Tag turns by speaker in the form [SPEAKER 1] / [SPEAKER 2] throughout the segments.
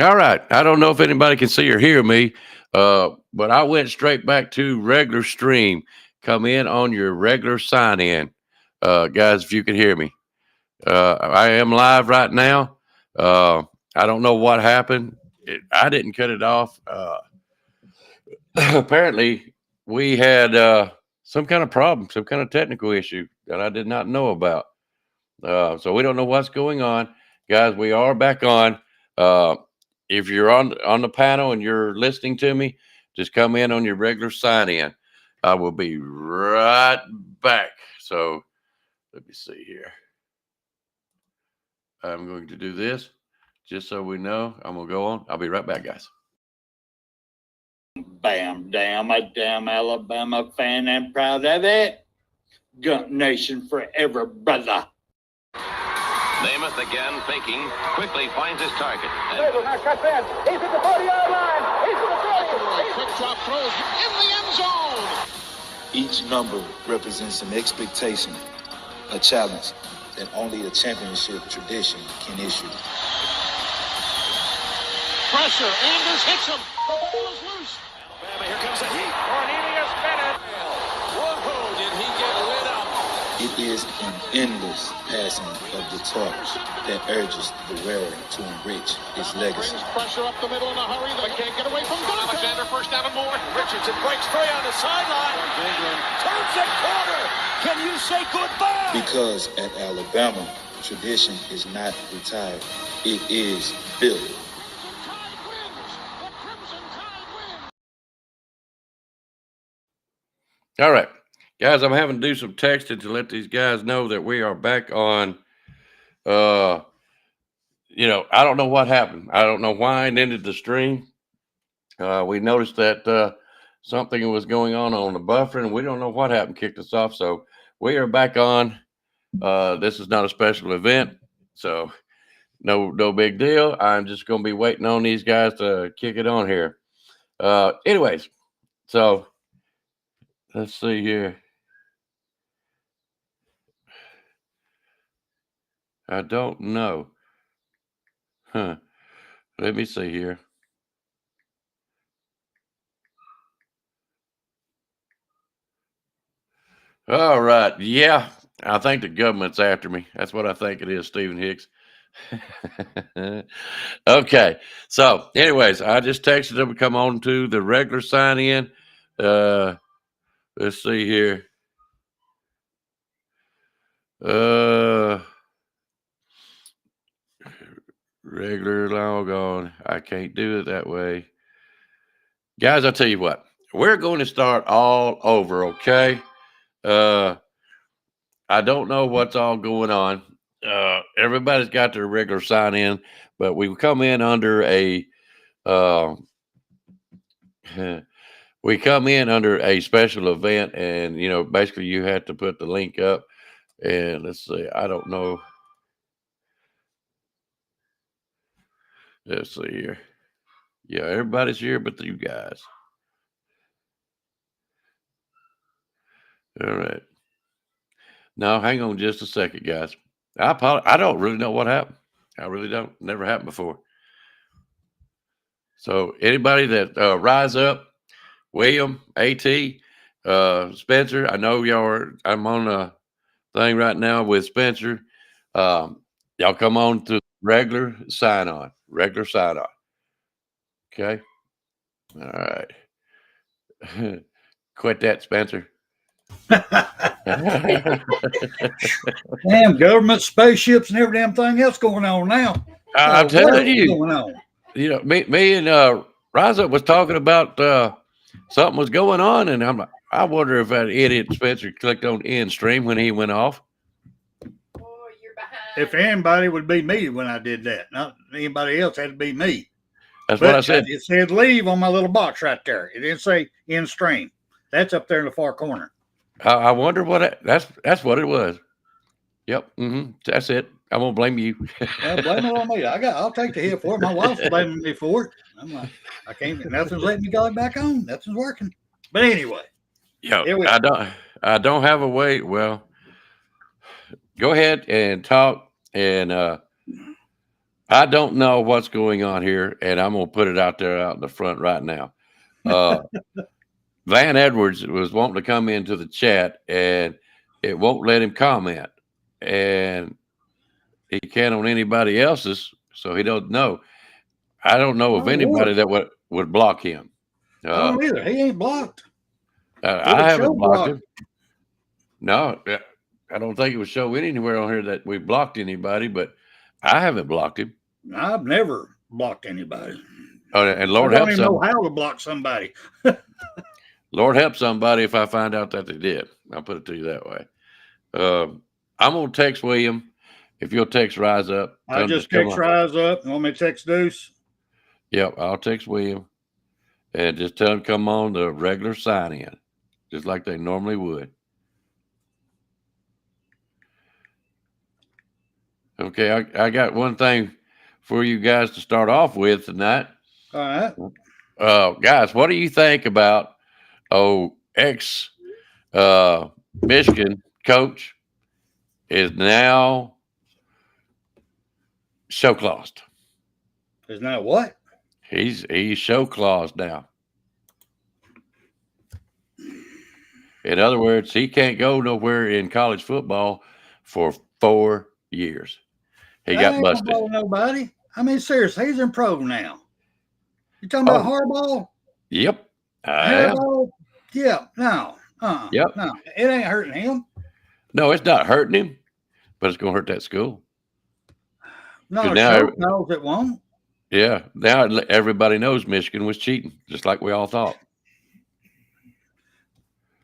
[SPEAKER 1] All right. I don't know if anybody can see or hear me, but I went straight back to regular stream. Come in on your regular sign in. Guys, if you can hear me, I am live right now. Uh, I don't know what happened. I didn't cut it off. Apparently, we had some kind of problem, some kind of technical issue that I did not know about. So we don't know what's going on, guys. We are back on. Uh, if you're on the panel and you're listening to me, just come in on your regular sign in. I will be right back. So let me see here. I'm going to do this just so we know. I'm gonna go on. I'll be right back, guys.
[SPEAKER 2] Bam, damn, a damn Alabama fan and proud of it. Gump Nation forever, brother.
[SPEAKER 3] Namath again faking, quickly finds his target.
[SPEAKER 4] He's at the 40-yard line. He's at the 30.
[SPEAKER 5] Quick drop throws in the end zone.
[SPEAKER 6] Each number represents an expectation, a challenge that only a championship tradition can issue.
[SPEAKER 5] Pressure, Anders hits him. The ball is loose.
[SPEAKER 4] Alabama, here comes a heat. Cornelius Bennett. Whoa, did he get lit up?
[SPEAKER 6] It is an endless passing of the torch that urges the wearer to enrich his legacy.
[SPEAKER 5] Brings pressure up the middle in a hurry. They can't get away from Dante.
[SPEAKER 4] Alexander first down and more. Richardson breaks free on the sideline. Turns the corner. Can you say goodbye?
[SPEAKER 6] Because at Alabama, tradition is not retired. It is built.
[SPEAKER 1] All right, guys. I'm having to do some texting to let these guys know that we are back on. I don't know what happened. I don't know why it ended the stream. We noticed that something was going on the buffer, and we don't know what happened, kicked us off. So we are back on. This is not a special event, so no big deal. I'm just going to be waiting on these guys to kick it on here. Anyways, so let's see here. I don't know. Huh. Let me see here. All right. Yeah, I think the government's after me. That's what I think it is, Stephen Hicks. Okay. So, anyways, I just texted them to come on to the regular sign in. Let's see here. Regular log on. I can't do it that way. Guys, I'll tell you what. We're going to start all over, okay? I don't know what's all going on. Everybody's got their regular sign in, but we come in under a we come in under a special event, and basically you have to put the link up. And let's see, I don't know. Let's see here. Yeah, everybody's here but you guys. All right. Now, hang on just a second, guys. I don't really know what happened. I really don't. Never happened before. So, anybody that rise up, William, AT, Spencer, I know y'all are. I'm on a thing right now with Spencer. Y'all come on to regular sign on. Regular sign on. Okay. All right. Quit that, Spencer.
[SPEAKER 7] Damn government spaceships and every damn thing else going on now.
[SPEAKER 1] I'm telling you,
[SPEAKER 7] going on?
[SPEAKER 1] Me and Rise Up was talking about something was going on, and I'm like, I wonder if that idiot Spencer clicked on end stream when he went off.
[SPEAKER 7] If anybody would be me when I did that, not anybody else had to be me.
[SPEAKER 1] That's what I said.
[SPEAKER 7] It said leave on my little box right there. It didn't say end stream. That's up there in the far corner.
[SPEAKER 1] I wonder what that's what it was. Yep. That's it. I won't blame you.
[SPEAKER 7] Well, blame it on me. I'll take the hit for it. My wife's blaming me for it. I'm like, I can't. Nothing's letting me go back on. Nothing's working. But anyway,
[SPEAKER 1] yeah, I don't have a way. Well, go ahead and talk, and I don't know what's going on here, and I'm gonna put it out there out in the front right now. Van Edwards was wanting to come into the chat, and it won't let him comment, and he can't on anybody else's, so he don't know. I don't know of
[SPEAKER 7] Oh,
[SPEAKER 1] anybody
[SPEAKER 7] Lord.
[SPEAKER 1] that would block him.
[SPEAKER 7] I don't either. He ain't blocked.
[SPEAKER 1] I
[SPEAKER 7] Show
[SPEAKER 1] haven't blocked
[SPEAKER 7] blocked.
[SPEAKER 1] him. No, I don't think it would show anywhere on here that we blocked anybody, but I haven't blocked him.
[SPEAKER 7] I've never blocked anybody.
[SPEAKER 1] Oh, and
[SPEAKER 7] I
[SPEAKER 1] Lord
[SPEAKER 7] don't
[SPEAKER 1] help
[SPEAKER 7] even know
[SPEAKER 1] some,
[SPEAKER 7] how to block somebody.
[SPEAKER 1] Lord help somebody if I find out that they did. I'll put it to you that way. I'm gonna text William. If you'll text Rise Up, tell
[SPEAKER 7] I
[SPEAKER 1] him
[SPEAKER 7] just
[SPEAKER 1] come
[SPEAKER 7] text
[SPEAKER 1] on.
[SPEAKER 7] Rise Up. You want me to text Deuce?
[SPEAKER 1] Yep, I'll text William and just tell him come on the regular sign in, just like they normally would. Okay, I got one thing for you guys to start off with tonight.
[SPEAKER 7] All right.
[SPEAKER 1] Guys, what do you think about ex Michigan coach is now show claused?
[SPEAKER 7] Isn't that what?
[SPEAKER 1] He's show claused now. In other words, he can't go nowhere in college football for 4 years. He
[SPEAKER 7] That
[SPEAKER 1] got
[SPEAKER 7] ain't
[SPEAKER 1] busted.
[SPEAKER 7] gonna bother nobody. I mean, seriously, he's in pro now. You talking about Harbaugh?
[SPEAKER 1] Yep, I am.
[SPEAKER 7] Harbaugh? Yeah, no.
[SPEAKER 1] Yep.
[SPEAKER 7] No, it ain't hurting him.
[SPEAKER 1] No, it's not hurting him, but it's going to hurt that school.
[SPEAKER 7] No,
[SPEAKER 1] now
[SPEAKER 7] show knows it won't.
[SPEAKER 1] Yeah, now everybody knows Michigan was cheating, just like we all thought.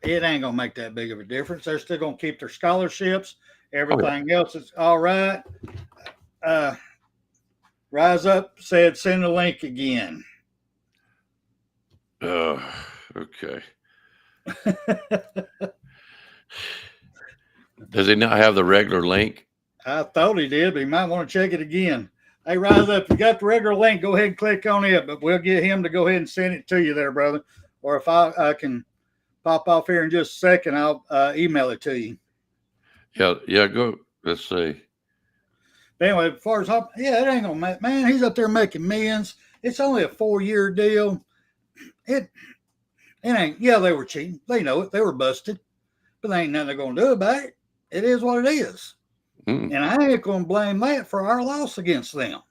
[SPEAKER 7] It ain't gonna make that big of a difference. They're still gonna keep their scholarships. Everything else is all right. Rise Up said send a link again.
[SPEAKER 1] Okay. Does he not have the regular link?
[SPEAKER 7] I thought he did, but he might want to check it again. Hey, Rise Up, if you got the regular link, go ahead and click on it, but we'll get him to go ahead and send it to you there, brother. Or if I can pop off here in just a second, I'll email it to you.
[SPEAKER 1] Yeah, go. Let's see.
[SPEAKER 7] But anyway, as far as it ain't gonna make, man, he's up there making millions. It's only a 4-year deal. It ain't, yeah, they were cheating. They know it. They were busted. But there ain't nothing they're gonna do about it. It is what it is. And I ain't gonna blame that for our loss against them.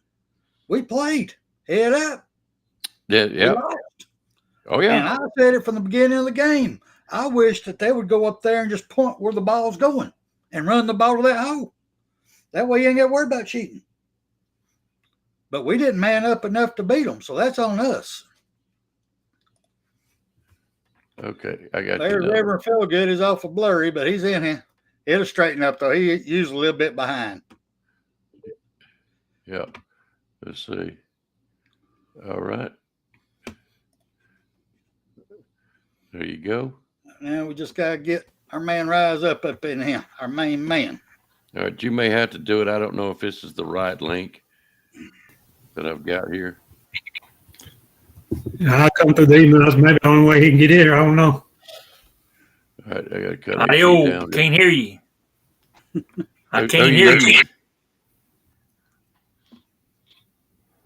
[SPEAKER 7] We played head up.
[SPEAKER 1] Yeah. Oh yeah.
[SPEAKER 7] And I said it from the beginning of the game. I wish that they would go up there and just point where the ball's going and run the ball to that hole. That way you ain't got to worry about cheating. But we didn't man up enough to beat them, so that's on us.
[SPEAKER 1] Okay, I got
[SPEAKER 7] There's
[SPEAKER 1] you.
[SPEAKER 7] Reverend Feelgood is awful blurry, but he's in here. It'll straighten up, though. He usually a little bit behind.
[SPEAKER 1] Yeah. Let's see. All right. There you go.
[SPEAKER 7] Now we just got to get our man Rise Up in here, our main man.
[SPEAKER 1] All right, you may have to do it. I don't know if this is the right link that I've got here.
[SPEAKER 8] I'll come through the emails. Maybe the only way he can get in here. I don't know.
[SPEAKER 1] All right, I got to cut it
[SPEAKER 9] Ayo,
[SPEAKER 1] down.
[SPEAKER 9] can't hear you. I
[SPEAKER 1] Who
[SPEAKER 9] can't hear you.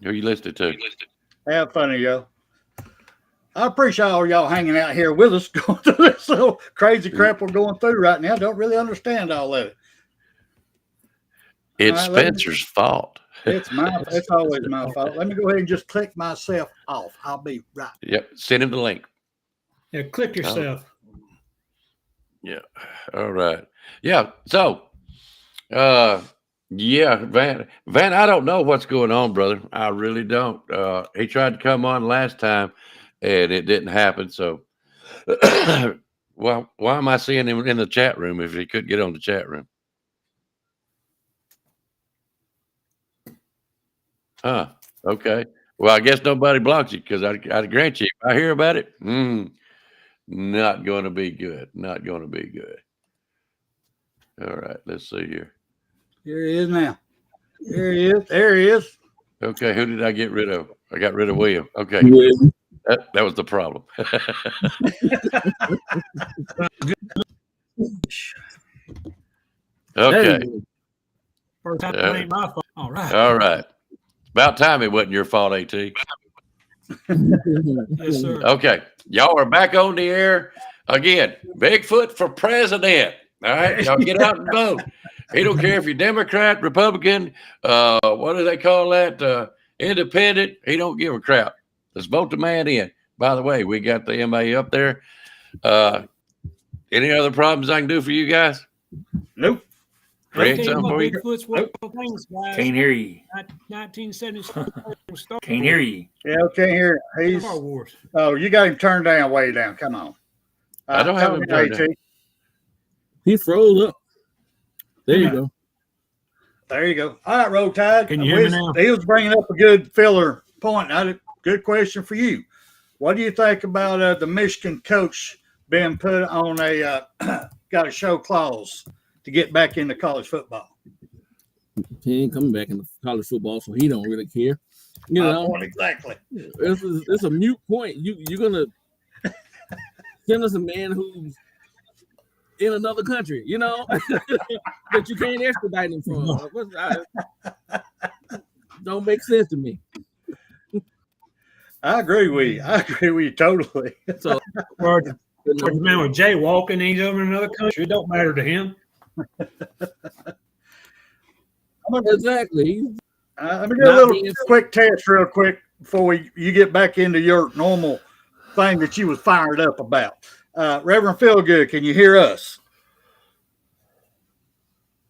[SPEAKER 1] Who you listening to?
[SPEAKER 7] Have fun, yo. I appreciate all y'all hanging out here with us going through this little crazy crap we're going through right now. Don't really understand all of it.
[SPEAKER 1] It's
[SPEAKER 7] All right,
[SPEAKER 1] Spencer's fault.
[SPEAKER 7] It's always my fault. Let me go ahead and just click myself off. I'll be right.
[SPEAKER 1] Yep. Send him the link.
[SPEAKER 8] Yeah, click yourself.
[SPEAKER 1] Yeah. All right. Yeah. So, yeah, Van, I don't know what's going on, brother. I really don't. He tried to come on last time and it didn't happen. So, well, why am I seeing him in the chat room if he couldn't get on the chat room? Huh. Okay. Well, I guess nobody blocks you because I grant you, if I hear about it, not going to be good. Not going to be good. All right. Let's see here.
[SPEAKER 7] Here he is now. Here he is. There he is.
[SPEAKER 1] Okay. Who did I get rid of? I got rid of William. Okay. That was the problem. Okay.
[SPEAKER 8] First time it ain't my fault. All right.
[SPEAKER 1] All right. About time it wasn't your fault, AT.
[SPEAKER 8] Yes, sir.
[SPEAKER 1] Okay. Y'all are back on the air again. Bigfoot for president. All right. Y'all get out and vote. He don't care if you're Democrat, Republican, what do they call that? Independent. He don't give a crap. Let's vote the man in. By the way, we got the MA up there. Any other problems I can do for you guys?
[SPEAKER 7] Nope.
[SPEAKER 1] Create
[SPEAKER 8] Everything
[SPEAKER 1] something
[SPEAKER 8] about
[SPEAKER 1] for you?
[SPEAKER 8] Bigfoot's one of the things, guys.
[SPEAKER 9] Can't hear you.
[SPEAKER 8] 1977 Star
[SPEAKER 9] Can't hear you.
[SPEAKER 7] Yeah, can't hear. He's.
[SPEAKER 8] Star Wars.
[SPEAKER 7] Oh, you got him turned down, way down. Come on.
[SPEAKER 1] I don't have
[SPEAKER 7] tell
[SPEAKER 1] him
[SPEAKER 7] me,
[SPEAKER 1] turned
[SPEAKER 7] AT.
[SPEAKER 1] down.
[SPEAKER 10] He froze up. There you go.
[SPEAKER 7] There you go. All right, Roll Tide.
[SPEAKER 8] Can you hear me now?
[SPEAKER 7] He was bringing up a good filler point. Good question for you. What do you think about the Michigan coach being put on a got a show clause to get back into college football?
[SPEAKER 10] He ain't coming back into college football, so he don't really care. You know,
[SPEAKER 7] exactly.
[SPEAKER 10] It's a mute point. You're gonna send us a man who's in another country, you know, that you can't extradite him from. Don't make sense to me.
[SPEAKER 7] I agree with you totally.
[SPEAKER 10] So,
[SPEAKER 8] The man with jaywalking, he's over in another country. It don't matter to him.
[SPEAKER 10] exactly.
[SPEAKER 7] Let me do a little quick test real quick before you get back into your normal thing that you was fired up about. Reverend Feelgood, can you hear us?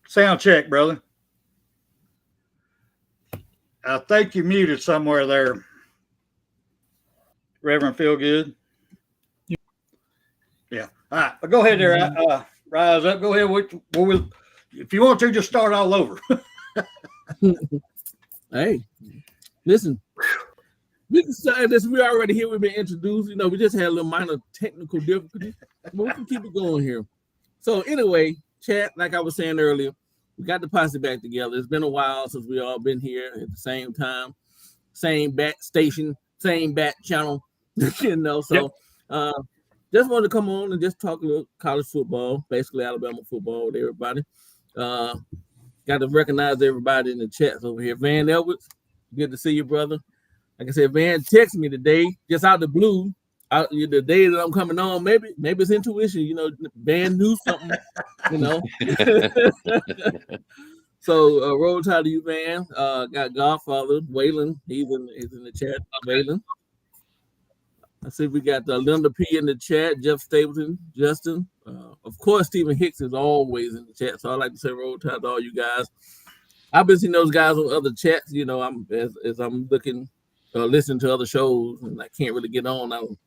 [SPEAKER 7] Sound check, brother. I think you're muted somewhere there. Reverend Feelgood. Yeah. All right. But go ahead there. Rise up. Go ahead. If you want to, just start all over.
[SPEAKER 10] Hey, listen. We decided this. We already here. We've been introduced. You know, we just had a little minor technical difficulty, but we can keep it going here. So anyway, chat. Like I was saying earlier, we got the posse back together. It's been a while since we all been here at the same time, same bat station, same bat channel. You know, so just wanted to come on and just talk a little college football, basically Alabama football with everybody. Got to recognize everybody in the chats over here. Van Edwards, good to see you, brother. Like I said, Van texted me today, just out the blue, the day that I'm coming on. Maybe it's intuition, you know. Van knew something, you know. So roll tide to you, Van. Got Godfather Waylon. He's in the chat. Waylon. I see we got Linda P in the chat. Jeff Stapleton, Justin. Of course, Stephen Hicks is always in the chat. So I like to say roll tide to all you guys. I've been seeing those guys on other chats. You know, as I'm looking. Listen to other shows, and I can't really get on.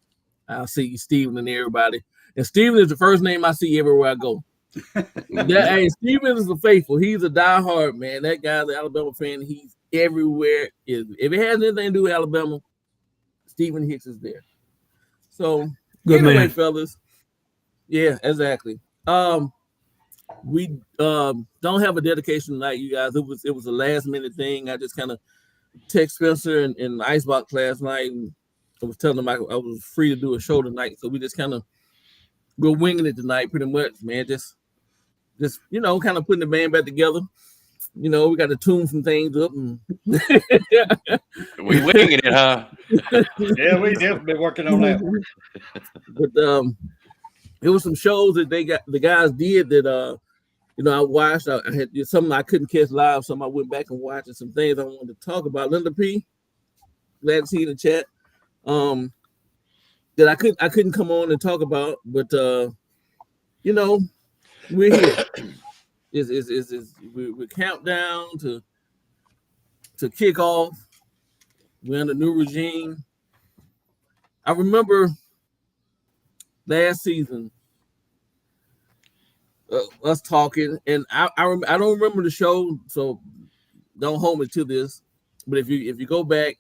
[SPEAKER 10] I'll see Steven and everybody. And Steven is the first name I see everywhere I go. Hey, Steven is the faithful. He's a diehard, man. That guy's an Alabama fan. He's everywhere. If it has anything to do with Alabama, Stephen Hicks is there. So,
[SPEAKER 8] Good
[SPEAKER 10] anyway,
[SPEAKER 8] man.
[SPEAKER 10] fellas. Yeah, exactly. We don't have a dedication tonight, you guys. It was a last minute thing. I just kind of text Spencer in the icebox last night, and I was telling him I was free to do a show tonight, so we just we're winging it tonight, pretty much, man. Just you know, kind of putting the band back together. You know, we got to tune some things up, and
[SPEAKER 1] We winging it, huh?
[SPEAKER 7] Yeah, we definitely been working on that.
[SPEAKER 10] But it was some shows that the guys did that you know, I watched. I had something I couldn't catch live, so I went back and watched, and some things I wanted to talk about. Linda P, glad to see you in the chat. That I couldn't come on and talk about, but you know, we're here. We're countdown to kick off. We're in a new regime. I remember last season. Us talking, and I don't remember the show, so don't hold me to this. But if you go back,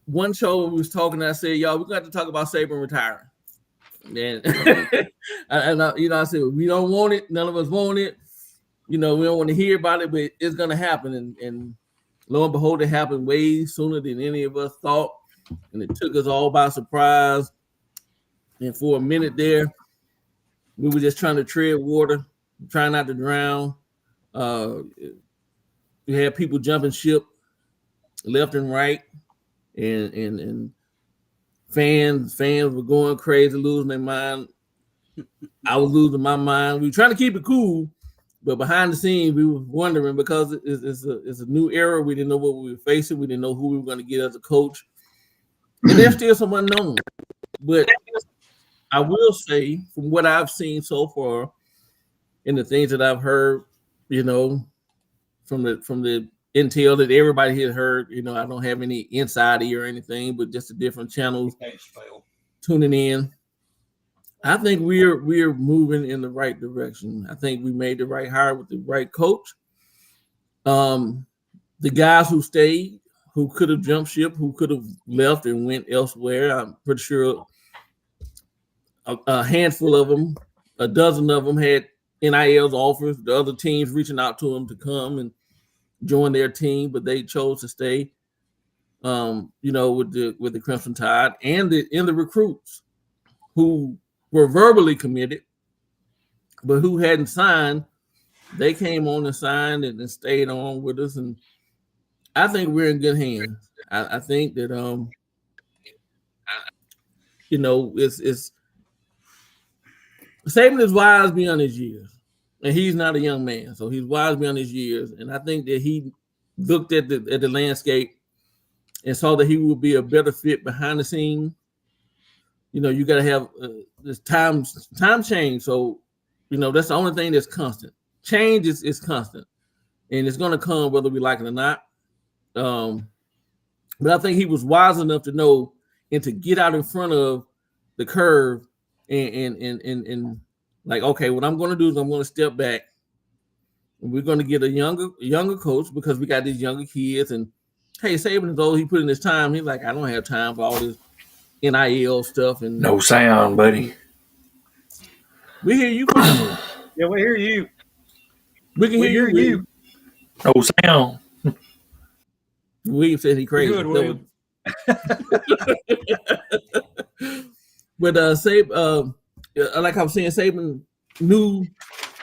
[SPEAKER 10] one show we was talking, I said, "Y'all, we got to talk about Saban retiring." And I said, "We don't want it. None of us want it. You know, we don't want to hear about it, but it's gonna happen." And lo and behold, it happened way sooner than any of us thought, and it took us all by surprise. And for a minute there, we were just trying to tread water, trying not to drown. We had people jumping ship. left and right, and fans were going crazy, losing their mind. I was losing my mind. We were trying to keep it cool, but behind the scenes, we were wondering because it's a new era. We didn't know what we were facing. We didn't know who we were going to get as a coach, and there's still some unknown. But I will say, from what I've seen so far, and the things that I've heard, you know, from the intel that everybody has heard, you know, I don't have any insider or anything, but just the different channels tuning in. I think we're moving in the right direction. I think we made the right hire with the right coach. The guys who stayed, who could have jumped ship, who could have left and went elsewhere, I'm pretty sure a handful of them, a dozen of them had NIL's offers. The other teams reaching out to them to come and join their team, but they chose to stay. You know, with the Crimson Tide and the recruits who were verbally committed, but who hadn't signed. They came on and signed and stayed on with us, and I think we're in good hands. I think that you know, it's Saban is wise beyond his years, and he's not a young man, so he's wise beyond his years. And I think that he looked at the landscape and saw that he would be a better fit behind the scenes. You know, you got to have this time change. So, you know, that's the only thing that's constant. Change is constant, and it's going to come whether we like it or not. But I think he was wise enough to know and to get out in front of the curve and like, okay, what I'm going to do is I'm going to step back. And we're going to get a younger coach because we got these younger kids. And hey, Saban is old. He put in his time. He's like, I don't have time for all this NIL stuff. And
[SPEAKER 9] no sound, buddy.
[SPEAKER 10] We hear you.
[SPEAKER 7] Yeah, we hear you.
[SPEAKER 10] We can hear you.
[SPEAKER 9] No sound.
[SPEAKER 10] William said he crazy.
[SPEAKER 7] Good, William.
[SPEAKER 10] But Saban, like I was saying, Saban knew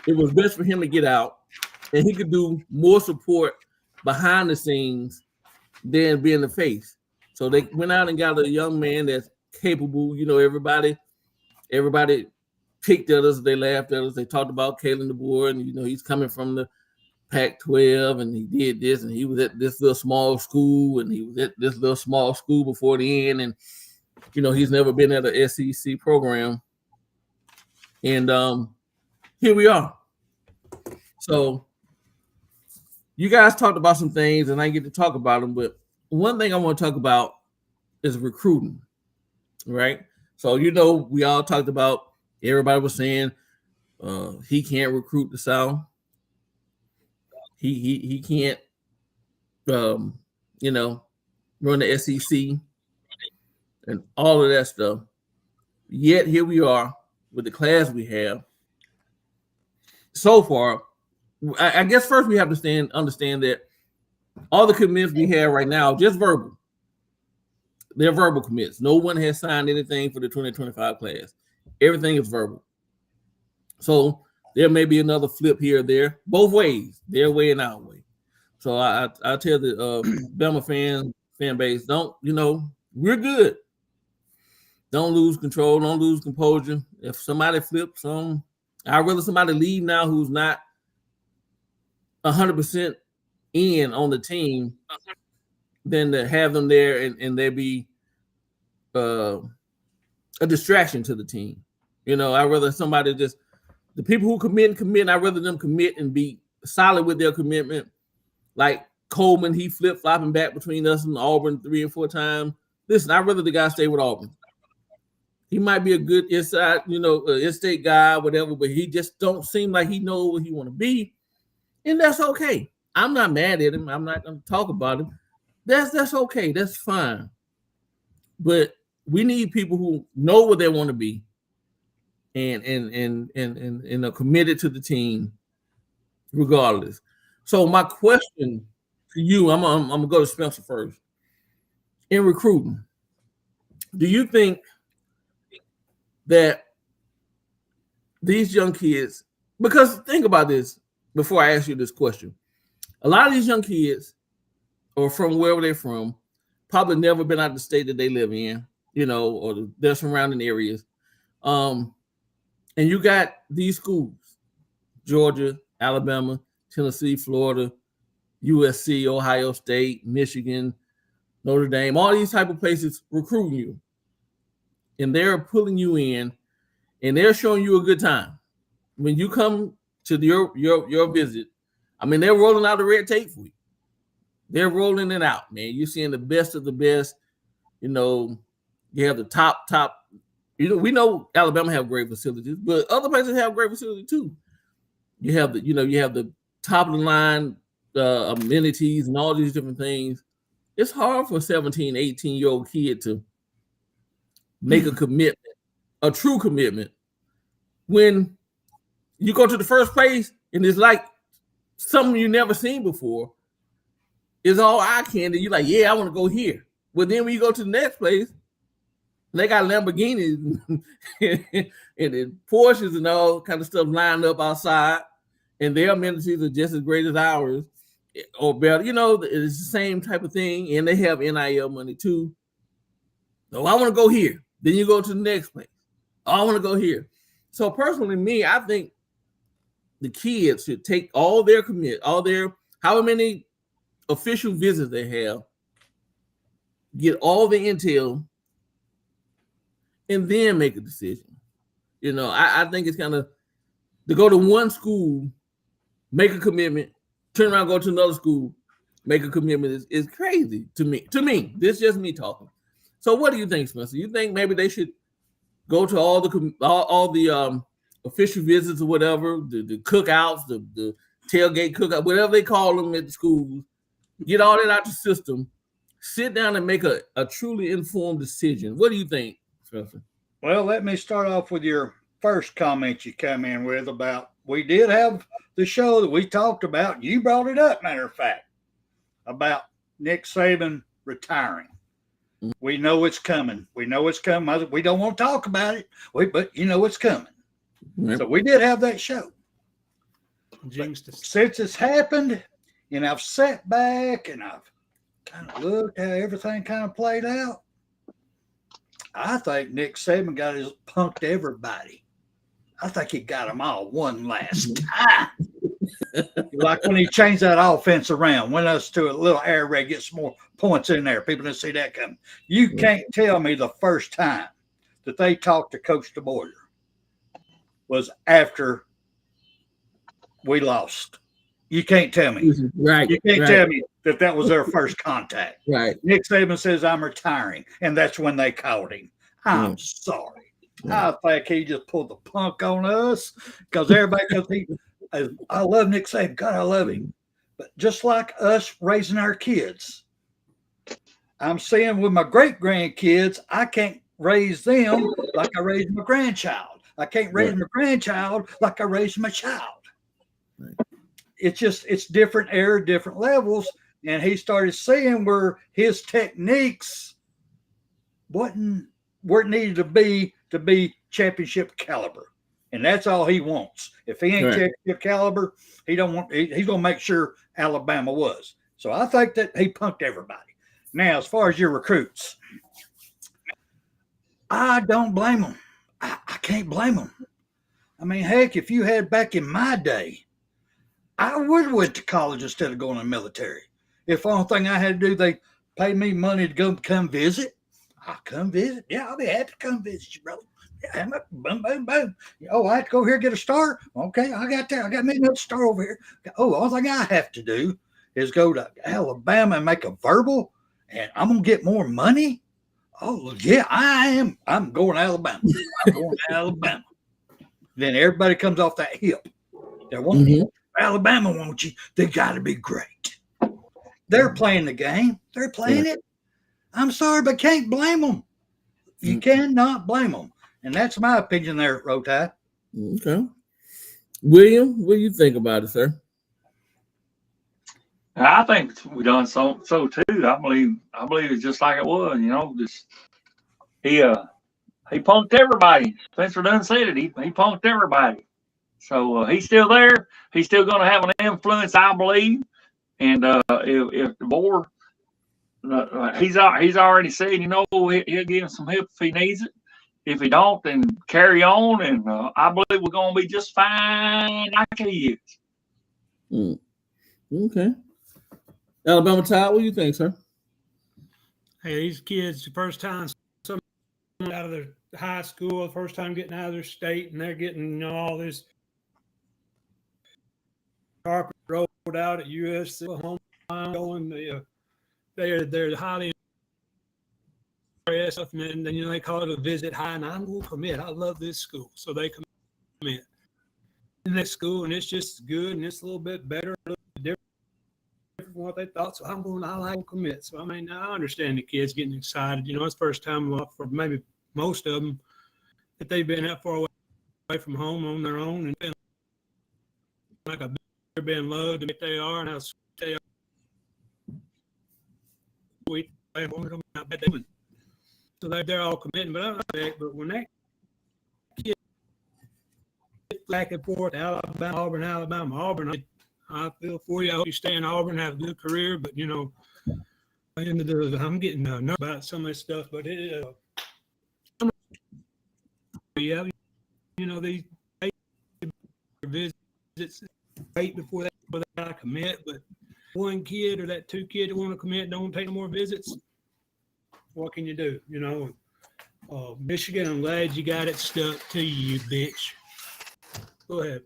[SPEAKER 10] it was best for him to get out, and he could do more support behind the scenes than being the face. So they went out and got a young man that's capable. You know, everybody picked at us. They laughed at us. They talked about Kalen DeBoer, and you know he's coming from the Pac-12, and he did this, and he was at this little small school, and he was at this little small school before the end, and you know he's never been at an SEC program, and here we are. So you guys talked about some things, and I get to talk about them, but one thing I want to talk about is recruiting, right? So you know we all talked about. Everybody was saying he can't recruit the South. He can't, you know, run the SEC and all of that stuff. Yet here we are with the class we have. So far, I guess first we have to understand that all the commits we have right now just verbal. They're verbal commits. No one has signed anything for the 2025 class. Everything is verbal. So there may be another flip here or there, both ways, their way and our way. So I tell the Bama fan base, don't, you know, we're good. Don't lose control, don't lose composure. If somebody flips on, I'd rather somebody leave now who's not 100% in on the team than to have them there and they be a distraction to the team. You know, I'd rather somebody just, the people who commit, I'd rather them commit and be solid with their commitment. Like Coleman, he flip-flopping back between us and Auburn 3 and 4 times. Listen, I'd rather the guy stay with Auburn. He might be a good inside, you know, in-state guy, whatever, but he just don't seem like he knows what he want to be. And that's okay. I'm not mad at him. I'm not going to talk about him. That's okay. That's fine. But we need people who know what they want to be and are committed to the team regardless. So my question to you, I'm gonna go to Spencer first. In recruiting, do you think that these young kids, because think about this before I ask you this question, a lot of these young kids or from wherever they're from, probably never been out of the state that they live in, or their surrounding areas. And you got these schools, Georgia, Alabama, Tennessee, Florida, USC, Ohio State, Michigan, Notre Dame, all these type of places recruiting you. And they're pulling you in, and they're showing you a good time. When you come to your visit, I mean, they're rolling out the red tape for you. They're rolling it out, man. You're seeing the best of the best. You have the top. We know Alabama have great facilities, but other places have great facilities too. You have the top of the line amenities and all these different things. It's hard for a 17, 18-year-old kid to make a commitment, a true commitment, when you go to the first place and it's like something you've never seen before. It's all eye candy. You're like, yeah, I want to go here. But then when you go to the next place, they got Lamborghinis and Porsches and all kind of stuff lined up outside, and their amenities are just as great as ours or better. It's the same type of thing, and they have NIL money too. So I want to go here. Then you go to the next place. Oh, I want to go here. So personally, me, I think the kids should take all their however many official visits they have, get all the intel, and then make a decision. I think it's kind of to go to one school, make a commitment, turn around, go to another school, make a commitment is crazy to me. This is just me talking. So what do you think, Spencer? You think maybe they should go to all the official visits or whatever, the cookouts, the tailgate cookout, whatever they call them at the schools, get all that out the system, sit down and make a truly informed decision. What do you think, Spencer?
[SPEAKER 7] Well, let me start off with your first comment you come in with about we did have the show that we talked about. You brought it up, matter of fact, about Nick Saban retiring. We know it's coming. We know it's coming. We don't want to talk about it, but it's coming. Yep. So we did have that show. Since it's happened, and I've sat back and I've kind of looked how everything kind of played out, I think Nick Saban punked everybody. I think he got them all one last time. Like when he changed that offense around, went us to a little air raid, get some more points in there. People didn't see that coming. You can't tell me the first time that they talked to Coach DeBoyer was after we lost. You can't tell me.
[SPEAKER 10] Right.
[SPEAKER 7] You can't tell me that was their first contact.
[SPEAKER 10] Right.
[SPEAKER 7] Nick Saban says, I'm retiring. And that's when they called him. I'm sorry. I think he just pulled the punk on us because I love Nick Saban. God, I love him. But just like us raising our kids, I'm seeing with my great-grandkids, I can't raise them like I raised my grandchild. I can't raise my grandchild like I raised my child. It's different era, different levels. And he started seeing where his techniques wasn't where it needed to be championship caliber. And that's all he wants. If he ain't championship caliber, he's gonna make sure Alabama was. So I think that he punked everybody. Now, as far as your recruits, I don't blame them. I can't blame them. I mean, heck, if you had back in my day, I would have went to college instead of going to the military. If the only thing I had to do, they paid me money to come visit, I'll come visit. Yeah, I'll be happy to come visit you, brother. Yeah, boom, boom, boom. Oh, I have to go here and get a star? Okay, I got that. I got me another star over here. Oh, the only thing I have to do is go to Alabama and make a verbal, and I'm going to get more money? Oh, yeah, I am. I'm going to Alabama. I'm going to Alabama. Then everybody comes off that hip. They want Alabama wants you. They got to be great. They're playing the game. They're playing it. I'm sorry, but can't blame them. You cannot blame them. And that's my opinion there, Rotei.
[SPEAKER 10] Okay. William, what do you think about it, sir?
[SPEAKER 9] I think we done so too. I believe it's just like it was, just he punked everybody. Spencer done said it. He punked everybody. So he's still there. He's still going to have an influence, I believe. And if the board he's already said, he'll give him some help if he needs it. If he don't, then carry on, and I believe we're going to be just fine like he is.
[SPEAKER 10] Okay. Alabama Todd, what do you think, sir?
[SPEAKER 8] Hey, these kids, the first time out of their high school, the first time getting out of their state, and they're getting all this carpet rolled out at USC, home going. They're highly impressed, and then they call it a visit high, and I'm going to commit. I love this school, so they commit in this school, and it's just good, and it's a little bit better, a little bit different from what they thought. So I like to commit. So I mean, I understand the kids getting excited. It's the first time for maybe most of them that they've been that far away from home on their own, and been like they're being loved and they are, and how they are. So they're all committing, but when that kid back and forth, Alabama, Auburn, I feel for you. I hope you stay in Auburn, have a good career. But I'm getting nervous about some of this stuff. But these visits wait before they commit. But one kid or that two kids that want to commit don't take no more visits. What can you do? Michigan, I'm glad you got it stuck to you, bitch. Go ahead.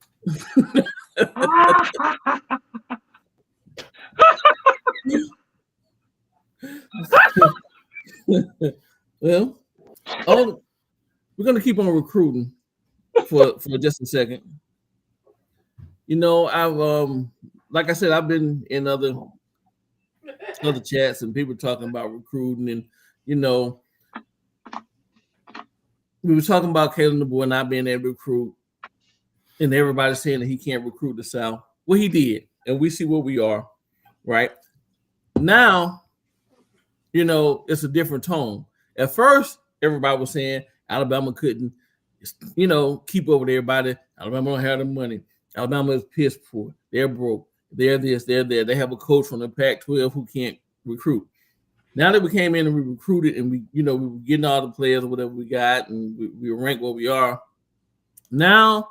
[SPEAKER 10] Well, we're gonna keep on recruiting for just a second. I've like I said, I've been in other chats and people talking about recruiting, and we were talking about Caleb DeBoer not being able to recruit, and everybody's saying that he can't recruit the South. Well, he did, and we see where we are right now. It's a different tone. At first, everybody was saying Alabama couldn't, keep up with everybody. Alabama don't have the money. Alabama is piss poor. They're broke. They're this, they're that. They have a coach from the Pac-12 who can't recruit. Now that we came in and we recruited and we were getting all the players or whatever we got, and we ranked where we are. Now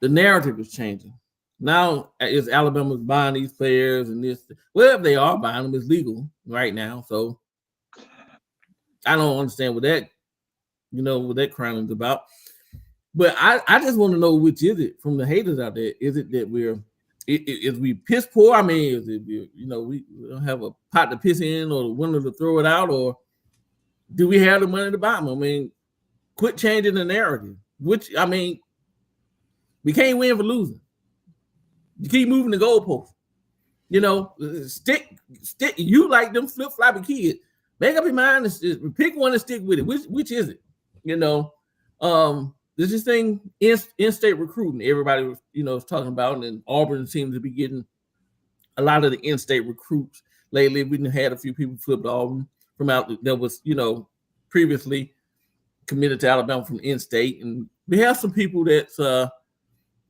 [SPEAKER 10] the narrative is changing. Now is Alabama's buying these players and this. Well, if they are buying them, it's legal right now. So I don't understand what that crime is about. But I just want to know, which is it from the haters out there? Is it that is we piss poor? I mean, is it we don't have a pot to piss in or the window to throw it out, or do we have the money to buy them? I mean, quit changing the narrative. Which, I mean, we can't win for losing. You keep moving the goalpost. Stick. You like them flip floppy kids. Make up your mind. Pick one and stick with it. Which is it? There's this thing in-state recruiting. Everybody was talking about, and Auburn seems to be getting a lot of the in-state recruits lately. We had a few people flip to Auburn from out that was previously committed to Alabama from in-state, and we have some people that's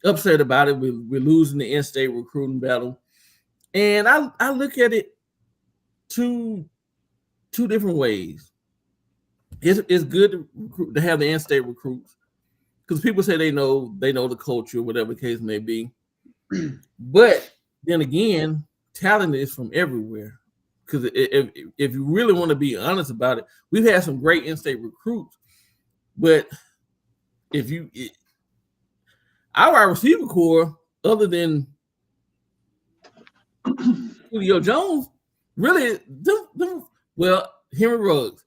[SPEAKER 10] upset about it. We're losing the in-state recruiting battle, and I look at it two different ways. It's good to have the in-state recruits, because people say they know the culture, whatever the case may be. But then again, talent is from everywhere. Because if you really want to be honest about it, we've had some great in-state recruits. But our receiver core, other than Julio Jones, really, Henry Ruggs.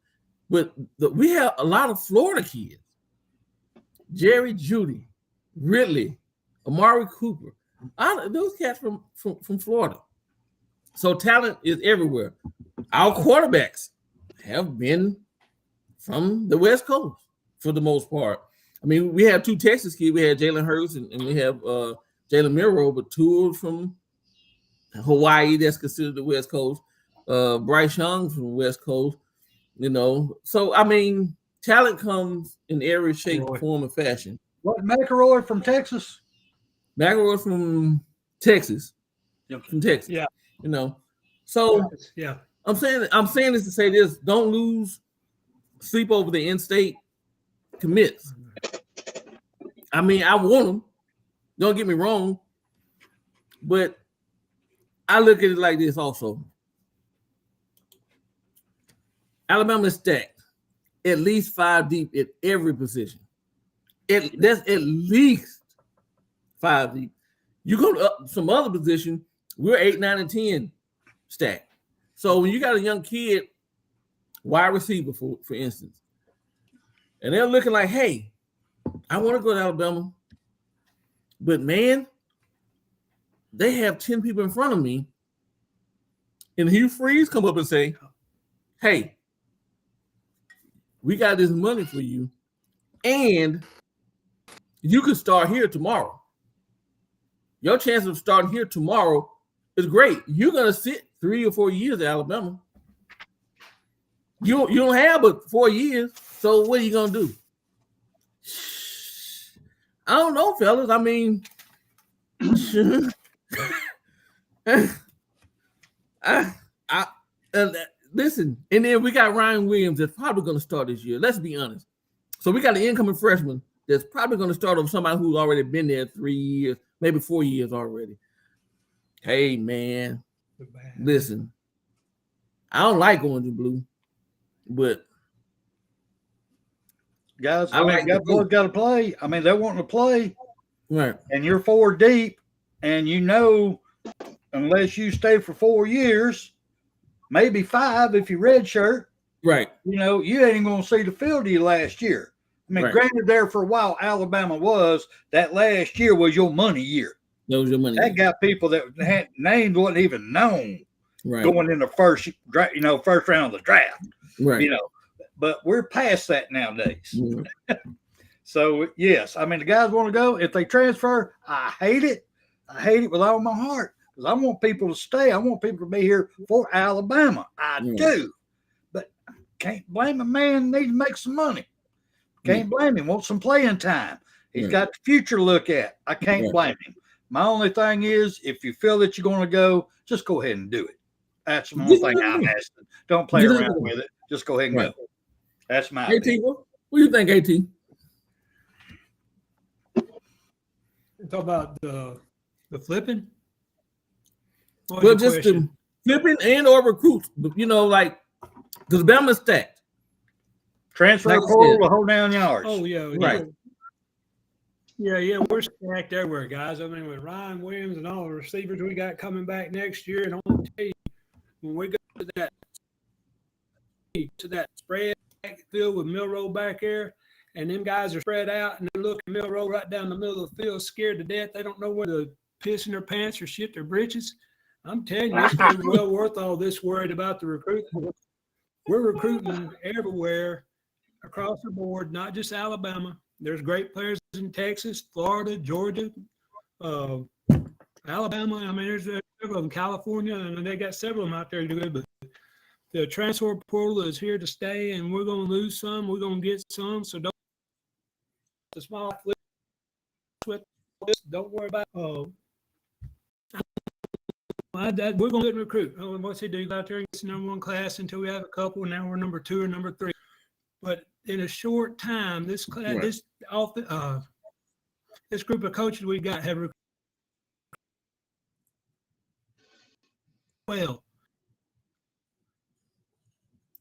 [SPEAKER 10] But we have a lot of Florida kids. Jerry Jeudy, Ridley, Amari Cooper. Those cats from Florida. So talent is everywhere. Our quarterbacks have been from the West Coast for the most part. I mean, we have two Texas kids. We had Jalen Hurts and we have Jalen Milroe, but two from Hawaii that's considered the West Coast. Bryce Young from the West Coast. So I mean, talent comes in every shape, form, and fashion.
[SPEAKER 7] What, McElroy from Texas?
[SPEAKER 10] McElroy from Texas.
[SPEAKER 7] Okay.
[SPEAKER 10] From Texas.
[SPEAKER 8] Yeah.
[SPEAKER 10] So
[SPEAKER 8] yeah.
[SPEAKER 10] I'm saying this to say this: don't lose sleep over the in-state commits. I mean, I want them. Don't get me wrong, but I look at it like this also. Alabama's stacked at least 5 deep at every position. That's at least 5 deep. You go to some other position, we're 8, 9, and 10 stacked. So when you got a young kid, wide receiver, for instance, and they're looking like, hey, I want to go to Alabama, but man, they have 10 people in front of me. And Hugh Freeze come up and say, hey, we got this money for you, and you can start here tomorrow. Your chance of starting here tomorrow is great. You're going to sit 3 or 4 years at Alabama. You don't have but 4 years, so what are you going to do? I don't know, fellas. I mean, listen, and then we got Ryan Williams that's probably going to start this year. Let's be honest. So we got an incoming freshman that's probably going to start over somebody who's already been there 3 years, maybe 4 years already. Hey, man, listen, I don't like orange and blue, but
[SPEAKER 7] guys, boys got to play. I mean, they're wanting to play,
[SPEAKER 10] right?
[SPEAKER 7] And you're 4 deep, and you know, unless you stay for 4 years, maybe 5 if you redshirt,
[SPEAKER 10] right?
[SPEAKER 7] You know, you ain't even going to see the field of you last year. I mean, granted, there for a while, Alabama was that last year was your money year.
[SPEAKER 10] That was your money.
[SPEAKER 7] That got people that had names wasn't even known going in the first round of the draft.
[SPEAKER 10] Right.
[SPEAKER 7] You know, but we're past that nowadays.
[SPEAKER 10] Mm-hmm.
[SPEAKER 7] So yes, I mean the guys want to go. If they transfer, I hate it. I hate it with all my heart because I want people to stay. I want people to be here for Alabama. I do, but can't blame a man. Need to make some money. Can't blame him. Want some playing time. He's got the future to look at. I can't blame him. My only thing is, if you feel that you're going to go, just go ahead and do it. That's the only thing I'm asking. Don't play around with it. Just go ahead and go. That's my
[SPEAKER 10] opinion. What do you think, AT?
[SPEAKER 8] Talk about the flipping.
[SPEAKER 10] Well, just the flipping and or recruits. You know, like because Bama's stacked.
[SPEAKER 7] Transfer portal to hold down yards.
[SPEAKER 8] Oh yeah,
[SPEAKER 10] right.
[SPEAKER 8] Yeah, we're stacked everywhere, guys. I mean, with Ryan Williams and all the receivers we got coming back next year, and I'll tell you, when we go to that spread field with Milrow back there, and them guys are spread out, and they're looking Milrow right down the middle of the field, scared to death. They don't know whether to piss in their pants or shit their britches. I'm telling you, it's been well worth all this worried about the recruitment. We're recruiting everywhere across the board, not just Alabama. There's great players in Texas, Florida, Georgia, Alabama. I mean, there's several of them, California, and they got several of them out there to do it. But the transfer portal is here to stay, and we're going to lose some. We're going to get some. So don't the small flip. Don't worry about. We're going to recruit. What's he do? Go out there and get the number 1 class until we have a couple. Now we're number 2 or number 3. But in a short time, this class, this group of coaches we got have well.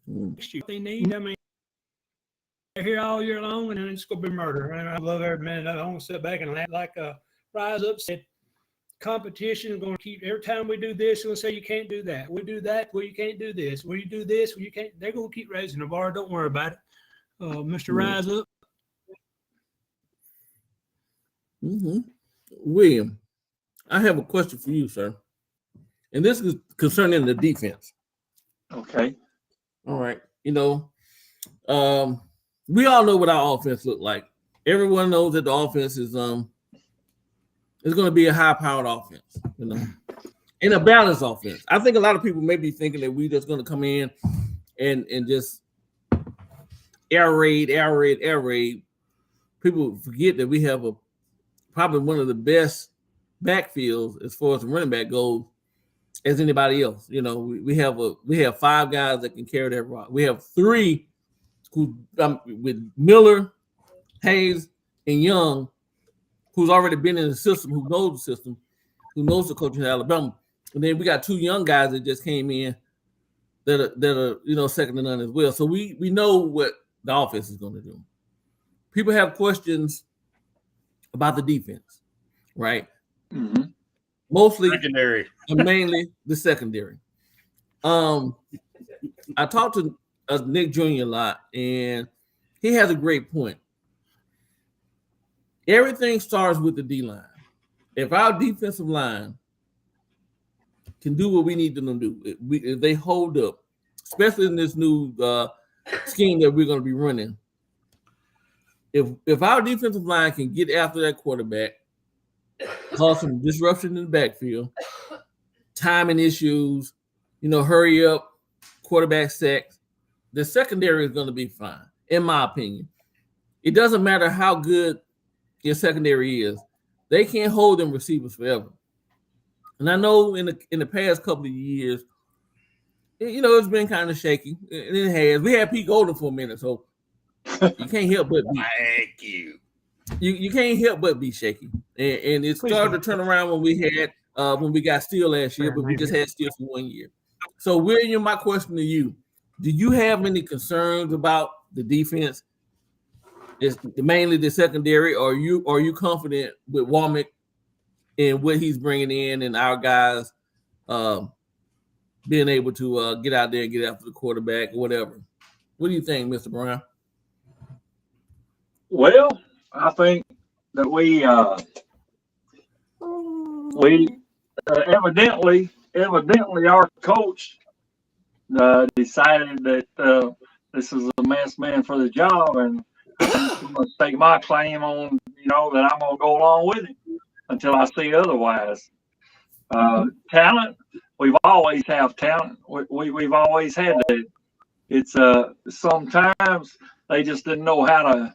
[SPEAKER 8] Next year they need. I mean, they're here all year long, and then it's going to be murder. And I love every minute. I don't sit back and laugh like Rise Up said. Competition is going to keep every time we do this. We'll say you can't do that. We do that. Well, you can't do this. Well, you do this. Well, you can't. They're going to keep raising the bar. Don't worry about it. Mr. Rise Up.
[SPEAKER 10] William, I have a question for you, sir. And this is concerning the defense.
[SPEAKER 9] Okay.
[SPEAKER 10] All right. You know, we all know what our offense look like. Everyone knows that the offense is going to be a high-powered offense, you know, and a balanced offense. I think a lot of people may be thinking that we just going to come in and just air raid. People forget that we have probably one of the best backfields as far as the running back goes as anybody else. You know, we have 5 guys that can carry that rock. We have 3 who with Miller, Hayes, and Young, who's already been in the system, who knows the system, who knows the coach in Alabama. And then we got 2 young guys that just came in that are second to none as well. So we know what the offense is going to do. People have questions about the defense, right?
[SPEAKER 9] Mm-hmm.
[SPEAKER 10] Mostly
[SPEAKER 4] Secondary.
[SPEAKER 10] and mainly the secondary. I talked to Nick Jr. a lot, and he has a great point. Everything starts with the D-line. If our defensive line can do what we need them to do, if they hold up, especially in this new scheme that we're going to be running, if our defensive line can get after that quarterback, cause some disruption in the backfield, timing issues, hurry up, quarterback sacks, the secondary is going to be fine, in my opinion. It doesn't matter how good your secondary is. They can't hold them receivers forever. And I know in the past couple of years, it's been kind of shaky. It has. We had Pete Golden for a minute, so you can't help but be.
[SPEAKER 1] Thank you.
[SPEAKER 10] You can't help but be shaky. And it started to turn around when we got Steele last year, but we just had Steele for 1 year. So, William, my question to you: do you have any concerns about the defense? It's mainly the secondary, or are you confident with Womack and what he's bringing in, and our guys being able to get out there and get after the quarterback or whatever? What do you think, Mr. Brown?
[SPEAKER 9] Well, I think that we evidently our coach decided that this is the best man for the job, and I'm going to take my claim on, that I'm going to go along with it until I see otherwise. Talent, we've always have talent. We've always had that. It's sometimes they just didn't know how to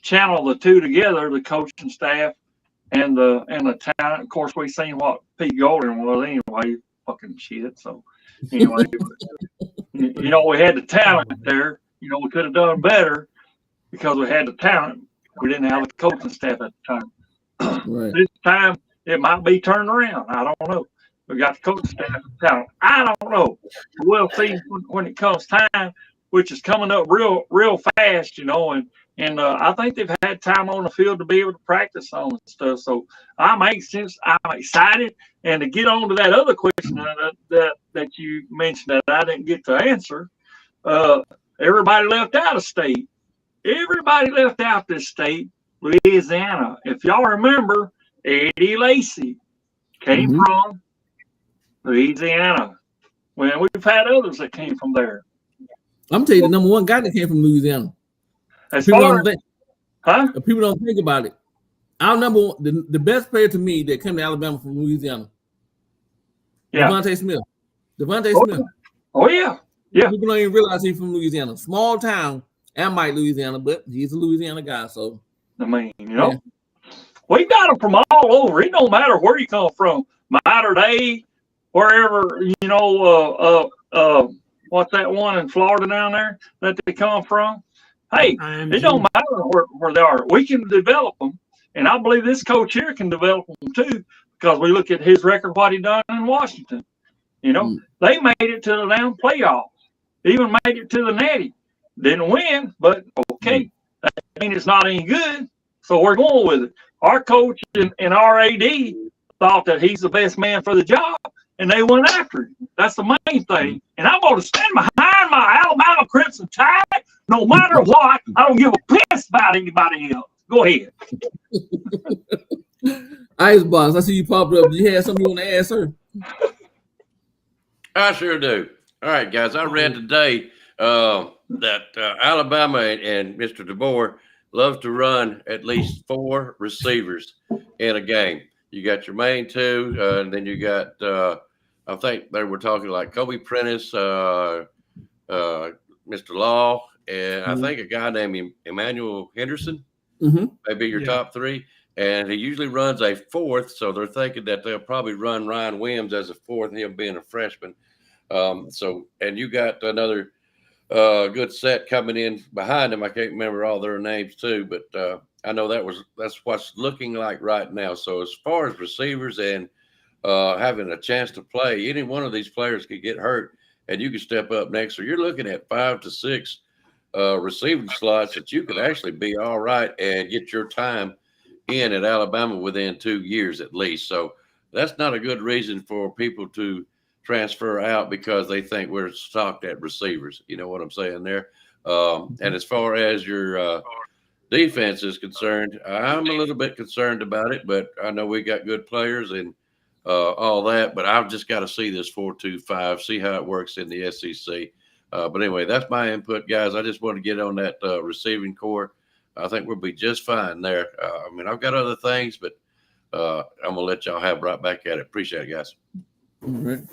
[SPEAKER 9] channel the two together, the coaching staff and the talent. Of course, we've seen what Pete Golden was anyway, fucking shit. So anyway, we had the talent there. We could have done better because we had the talent. We didn't have the coaching staff at the time.
[SPEAKER 10] Right.
[SPEAKER 9] This time it might be turned around. I don't know. We got the coaching staff and talent. I don't know. We'll see when it comes time, which is coming up real fast, and I think they've had time on the field to be able to practice on stuff. So I'm excited. And to get on to that other question that you mentioned that I didn't get to answer, everybody left out of state. Everybody left out this state, Louisiana. If y'all remember, Eddie Lacy came from Louisiana. Well, we've had others that came from there.
[SPEAKER 10] I'm telling you, the number one guy that came from Louisiana. People don't think about it. Our number one, the best player to me that came to Alabama from Louisiana.
[SPEAKER 9] Yeah.
[SPEAKER 10] Devontae Smith. Smith.
[SPEAKER 9] Oh, yeah. Yeah.
[SPEAKER 10] People don't even realize he's from Louisiana. Small town, Amite, Louisiana, but he's a Louisiana guy. So,
[SPEAKER 9] I mean, we got them from all over. It don't matter where you come from. Mater Dei, wherever, what's that one in Florida down there that they come from? Hey, it don't matter where they are. We can develop them. And I believe this coach here can develop them too, because we look at his record, what he done in Washington. They made it to the damn playoffs. Even made it to the Natty. Didn't win, but okay. That means it's not any good. So we're going with it. Our coach and our AD thought that he's the best man for the job, and they went after him. That's the main thing. And I'm going to stand behind my Alabama Crimson Tide no matter what. I don't give a piss about anybody else. Go ahead.
[SPEAKER 10] Ice Box, I see you popped up. You had something you want to ask, sir?
[SPEAKER 1] I sure do. All right, guys. I read today that Alabama and Mr. DeBoer loves to run at least 4 receivers in a game. You got your main 2, and then you got I think they were talking like Kobe Prentice, Mr. Law, and I think a guy named Emmanuel Henderson. Maybe your top 3. and he usually runs a fourth, so they're thinking that they'll probably run Ryan Williams as a fourth, him being a freshman. And you got another good set coming in behind him. I can't remember all their names too, but I know that's what's looking like right now. So as far as receivers and having a chance to play, any one of these players could get hurt, and you can step up next. So you're looking at 5 to 6 receiving slots that you could actually be all right and get your time in at Alabama within 2 years at least. So that's not a good reason for people to transfer out because they think we're stocked at receivers. You know what I'm saying there? And as far as your defense is concerned, I'm a little bit concerned about it, but I know we got good players and all that, but I've just got to see this 4-2-5, see how it works in the SEC. But anyway, that's my input, guys. I just want to get on that receiving core. I think we'll be just fine there. I mean, I've got other things, but I'm going to let y'all have right back at it. Appreciate it, guys.
[SPEAKER 10] All right.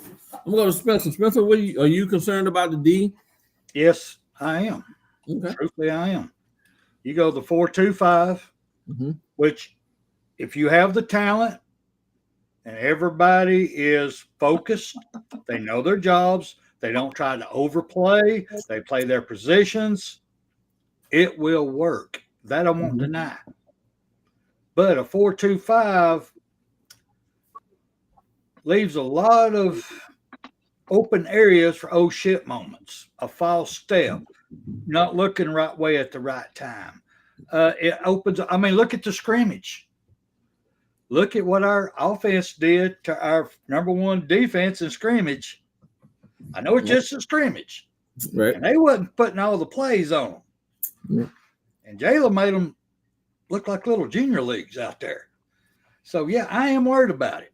[SPEAKER 10] I'm going to Spencer. Spencer, are you concerned about the D?
[SPEAKER 7] Yes, I am.
[SPEAKER 10] Okay.
[SPEAKER 7] Truthfully, I am. You go the 4-2-5, which if you have the talent and everybody is focused, they know their jobs, they don't try to overplay, they play their positions, it will work. That I won't deny. But a 4-2-5 leaves a lot of open areas for oh shit moments, a false step, not looking the right way at the right time. It opens, I mean, look at the scrimmage. Look at what our offense did to our number one defense in scrimmage. I know it's just a scrimmage.
[SPEAKER 10] Right.
[SPEAKER 7] And they wasn't putting all the plays on them.
[SPEAKER 10] Yeah.
[SPEAKER 7] And Jayla made them look like little junior leagues out there. So, yeah, I am worried about it.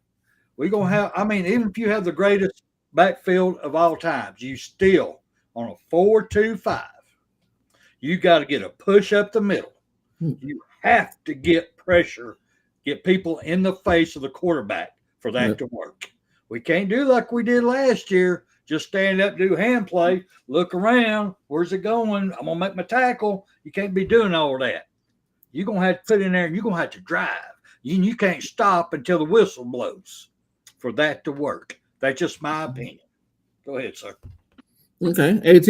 [SPEAKER 7] We're going to have, I mean, even if you have the greatest backfield of all times, you still, on a 4-2-5, you got to get a push up the middle. You have to get pressure, get people in the face of the quarterback for that to work. We can't do like we did last year, just stand up, do hand play, look around. Where's it going? I'm going to make my tackle. You can't be doing all that. You're going to have to put in there and you're going to have to drive. You can't stop until the whistle blows for that to work. That's just my opinion. Go ahead, sir.
[SPEAKER 10] Okay. AT?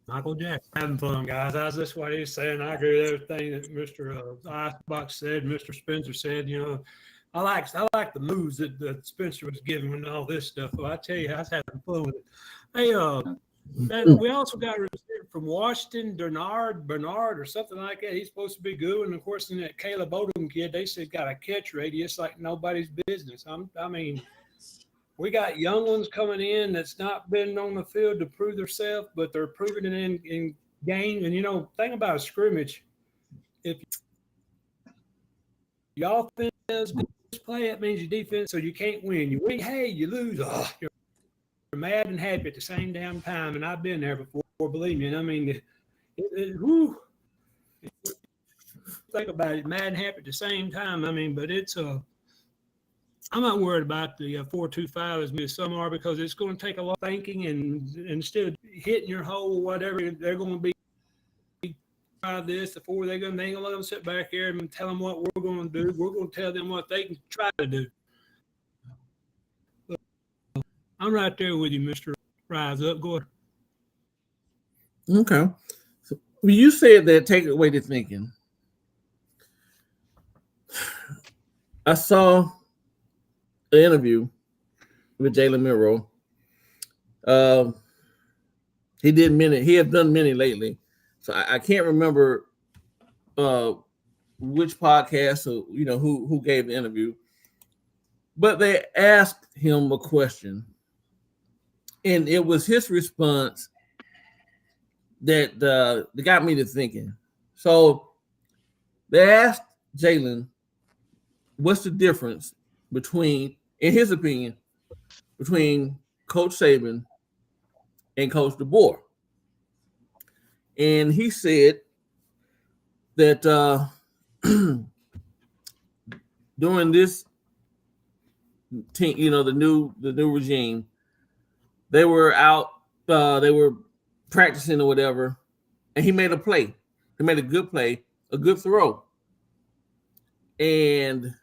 [SPEAKER 8] Michael Jackson having fun, guys. That's what he's saying. I agree with everything that Mr. Icebox said, Mr. Spencer said. You know, I like the moves that Spencer was giving and all this stuff. Well, I tell you, I was having fun with it. Hey, and we also got a receiver from Washington, Bernard or something like that. He's supposed to be good. And of course, in that Caleb Odom kid, they said got a catch radius like nobody's business. I mean, we got young ones coming in that's not been on the field to prove themselves, but they're proving it in games. And, you know, thing about a scrimmage, if your offense does good play, that means your defense, so you can't win. You win, hey, you lose. Oh, you're mad and happy at the same damn time. And I've been there before, believe me. And I mean, think about it, mad and happy at the same time. I mean, but it's I'm not worried about the 4-2-5 as much as some are because it's going to take a lot of thinking and instead of hitting your hole or whatever, they're going to be try this before they ain't going to let them sit back here and tell them what we're going to do. We're going to tell them what they can try to do. But I'm right there with you, Mr. Rise Up. Go ahead.
[SPEAKER 10] Okay. So you said that take away the thinking. I saw the interview with Jalen Milroe. He did many. He has done many lately, so I can't remember which podcast or who gave the interview. But they asked him a question, and it was his response that got me to thinking. So they asked Jalen, "What's the difference between, in his opinion, between Coach Saban and Coach DeBoer?" And he said that during this team, the new regime, they were out, they were practicing or whatever, and he made a play. He made a good play, a good throw. And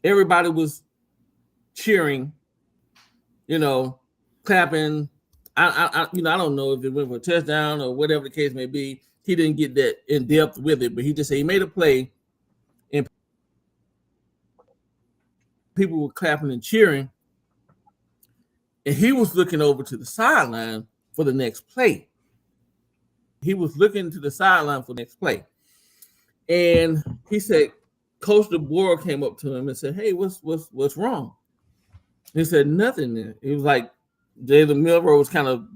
[SPEAKER 10] everybody was cheering, clapping. I don't know if it went for a touchdown or whatever the case may be. He didn't get that in depth with it, but he just said he made a play, and people were clapping and cheering, and he was looking over to the sideline for the next play. He was looking to the sideline for the next play, and he said, Coach DeBoer came up to him and said, "Hey, what's wrong?" He said, "Nothing." It was like Jalen Milroe was kind of,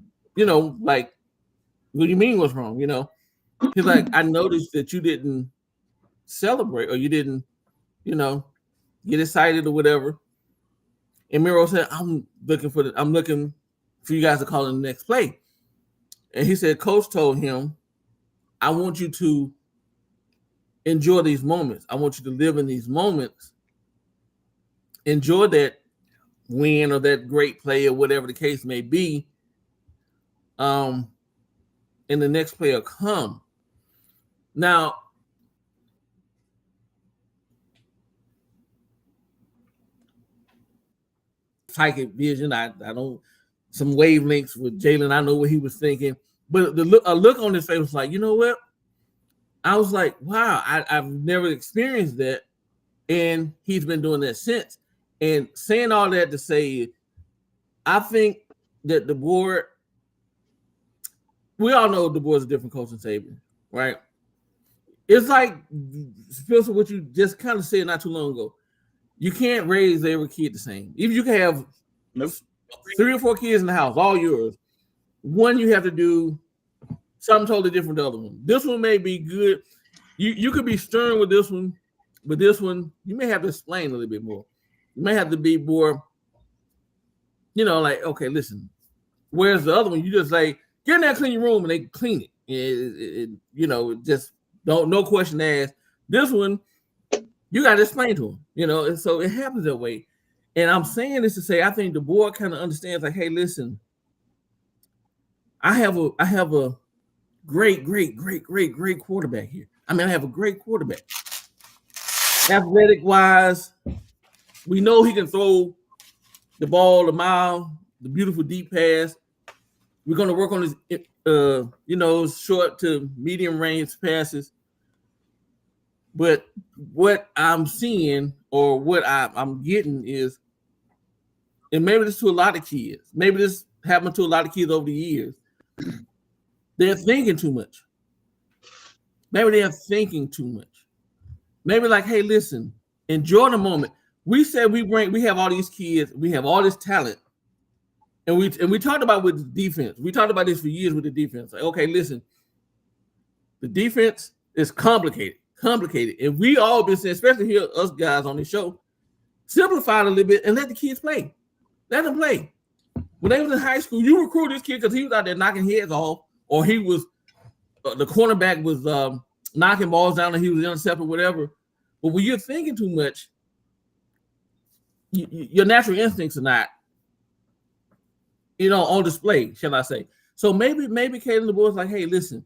[SPEAKER 10] like, "What do you mean what's wrong?" He's like, "I noticed that you didn't celebrate or you didn't, get excited or whatever." And Milroe said, I'm looking for you guys to call in the next play." And he said, Coach told him, "I want you to enjoy these moments. I want you to live in these moments. Enjoy that win or that great play or whatever the case may be. And the next play will come." Now, psychic vision, I don't, some wavelengths with Jalen, I know what he was thinking, but a look on his face was like, you know what? I was like, wow, I've never experienced that. And he's been doing that since. And saying all that to say, I think that the board, we all know the board's a different coach than Saban, right? It's like, Spencer, what you just kind of said not too long ago. You can't raise every kid the same. If you can have 3 or 4 kids in the house, all yours, one you have to do something totally different than the other one. This one may be good. You could be stern with this one, but this one, you may have to explain a little bit more. You may have to be more, like, okay, listen, where's the other one? You just like, get in there, clean your room, and they clean it. Just no question asked. This one, you got to explain to them, and so it happens that way. And I'm saying this to say, I think the board kind of understands, like, hey, listen, I have a great quarterback here. I have a great quarterback. Athletic wise, we know he can throw the ball a mile, the beautiful deep pass. We're going to work on his, short to medium range passes. But what I'm seeing or what I'm getting is, and maybe this to a lot of kids, maybe this happened to a lot of kids over the years, they're thinking too much. Maybe they're thinking too much. Maybe like, hey, listen, enjoy the moment. We said we have all these kids, we have all this talent, and we talked about with the defense. We talked about this for years with the defense. Like, okay, listen, the defense is complicated. And we all been saying, especially here, us guys on this show, simplify it a little bit and let the kids play. Let them play. When they was in high school, you recruit this kid because he was out there knocking heads off, or he was the cornerback was knocking balls down and he was intercepted, whatever. But when you're thinking too much, your natural instincts are not, on display, shall I say. So maybe Kaden the boy's like, hey, listen,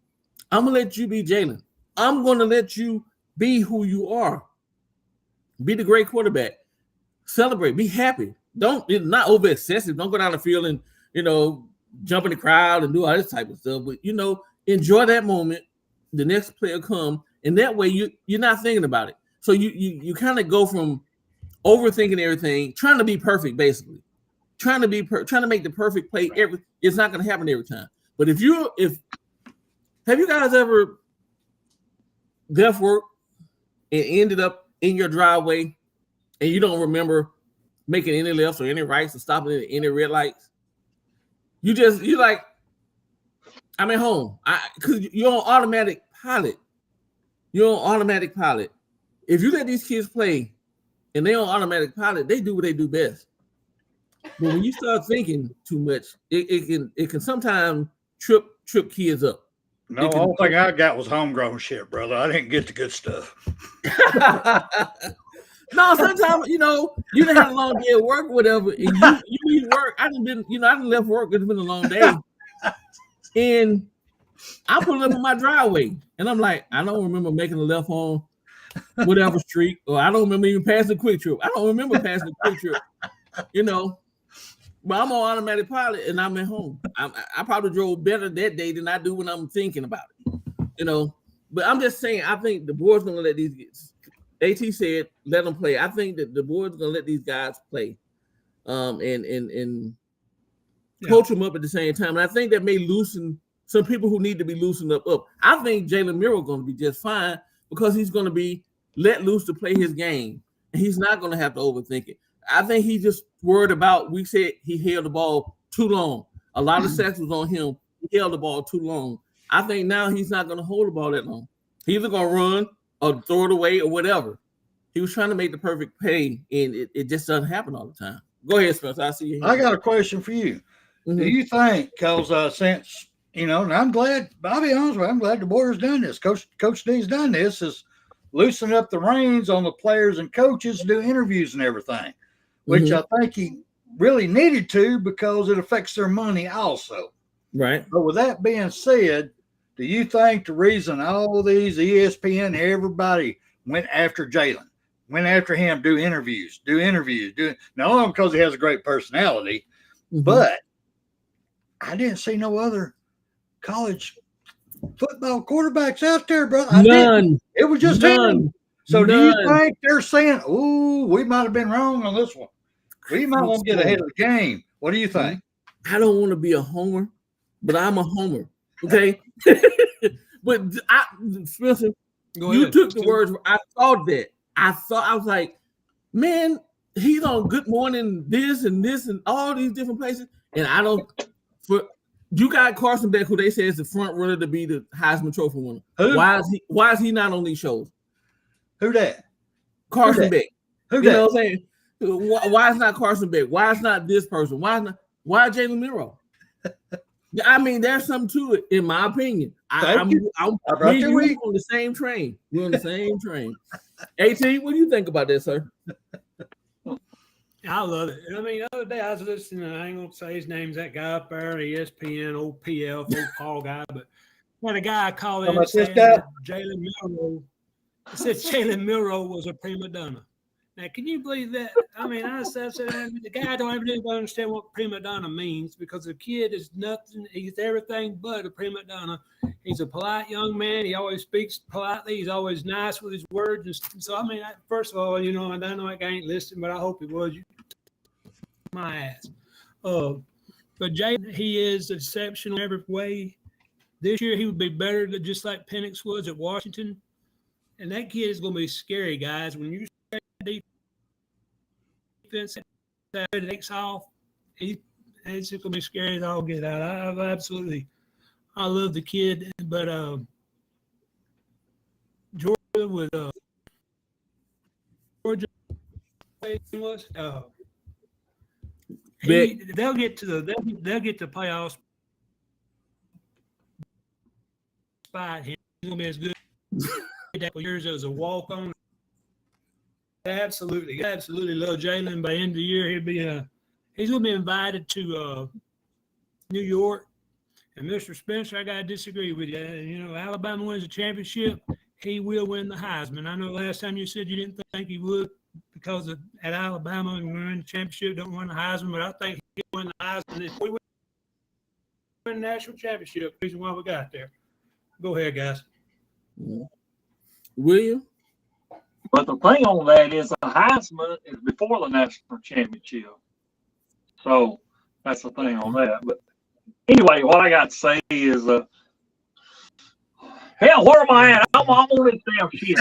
[SPEAKER 10] I'm gonna let you be Jalen. I'm going to let you be who you are. Be the great quarterback. Celebrate. Be happy. Not over excessive. Don't go down the field and, jump in the crowd and do all this type of stuff. But, enjoy that moment. The next play will come. And that way you're not thinking about it. So you kind of go from overthinking everything, trying to be perfect, basically. Trying to make the perfect play. It's not going to happen every time. But have you guys ever left work and ended up in your driveway and you don't remember making any lefts or any rights or stopping at any red lights? You're like, I'm at home. Because you're on automatic pilot. If you let these kids play and they're on automatic pilot, they do what they do best. But when you start thinking too much, it can sometimes trip kids up.
[SPEAKER 7] No, the only thing I got was homegrown shit, brother. I didn't get the good stuff.
[SPEAKER 10] No, sometimes, you done had a long day at work or whatever, and you need work. I didn't left work. It's been a long day. And I pull up in my driveway, and I'm like, I don't remember making a left on whatever street, or I don't remember even passing Quick Trip. I don't remember passing Quick Trip, you know. But I'm on automatic pilot, and I'm at home. I probably drove better that day than I do when I'm thinking about it, you know. But I'm just saying, I think the board's gonna let these guys. AT said, "Let them play." I think that the board's gonna let these guys play, and coach them up at the same time. And I think that may loosen some people who need to be loosened up. I think Jalen Miro going to be just fine because he's going to be let loose to play his game, and he's not going to have to overthink it. I think he's just worried about. We said he held the ball too long. A lot of sacks was on him. He held the ball too long. I think now he's not going to hold the ball that long. He's either going to run or throw it away or whatever. He was trying to make the perfect play, and it just doesn't happen all the time. Go ahead, Spencer. I see you.
[SPEAKER 7] I got a question for you. Mm-hmm. Do you think, because since, you know, and I'm glad, I'll be honest with you, I'm glad the board has done this. Coach D's done this, is loosen up the reins on the players and coaches, do interviews and everything, which I think he really needed to because it affects their money also.
[SPEAKER 10] Right.
[SPEAKER 7] But with that being said, do you think the reason all these ESPN, everybody went after Jalen, went after him, do interviews, not only because he has a great personality, but I didn't see no other college football quarterbacks out there, brother.
[SPEAKER 10] None.
[SPEAKER 7] It was just him. So do you think they're saying, "Oh, we might have been wrong on this one. We might want to get ahead of the game"? What do you think?
[SPEAKER 10] I don't want to be a homer, but I'm a homer. Okay. But Spencer, you took the words. I thought that. I was like, man, he's on Good Morning this and all these different places, and I don't. You got Carson Beck, who they say is the front runner to be the Heisman Trophy winner.
[SPEAKER 7] Who?
[SPEAKER 10] Why is he not on these shows?
[SPEAKER 7] Who that?
[SPEAKER 10] Carson Beck.
[SPEAKER 7] Who
[SPEAKER 10] you
[SPEAKER 7] that?
[SPEAKER 10] know what I'm saying? Why is not Carson Beck? Why is not this person? Why Jalen Miro? I mean, there's something to it, in my opinion. I'm on the same train. We're on the same train. AT, what do you think about this, sir?
[SPEAKER 8] I love it. I mean, the other day I was listening, I ain't going to say his name's that guy up there, ESPN, old PL, old Paul guy, but when a guy called in and said Jalen Miro was a prima donna. Now, can you believe that? I mean, I said the guy don't even understand what prima donna means because the kid is nothing. He's everything but a prima donna. He's a polite young man. He always speaks politely. He's always nice with his words. And so, I mean, first of all, you know, I know that guy ain't listening, but I hope he was. My ass. But Jalen, he is exceptional in every way. This year, he would be better than just like Penix was at Washington. And that kid is going to be scary, guys. When you say defense that takes off, it's going to be scary as all get out. I love the kid, but Georgia was they'll get to the playoffs. Spot him, he's going to be as good. Years as a walk on. Absolutely love Jalen. By the end of the year, he's gonna be invited to New York. And Mr. Spencer, I gotta disagree with you. You know, Alabama wins a championship, he will win the Heisman. I know last time you said you didn't think he would because at Alabama and winning the championship don't win the Heisman, but I think he'll win the Heisman if we win the national championship. The reason why we got there. Go ahead, guys.
[SPEAKER 10] William?
[SPEAKER 9] But the thing on that is the Heisman is before the national championship. So that's the thing on that. But anyway, what I got to say is, hell, where am I at? I'm on this damn shit.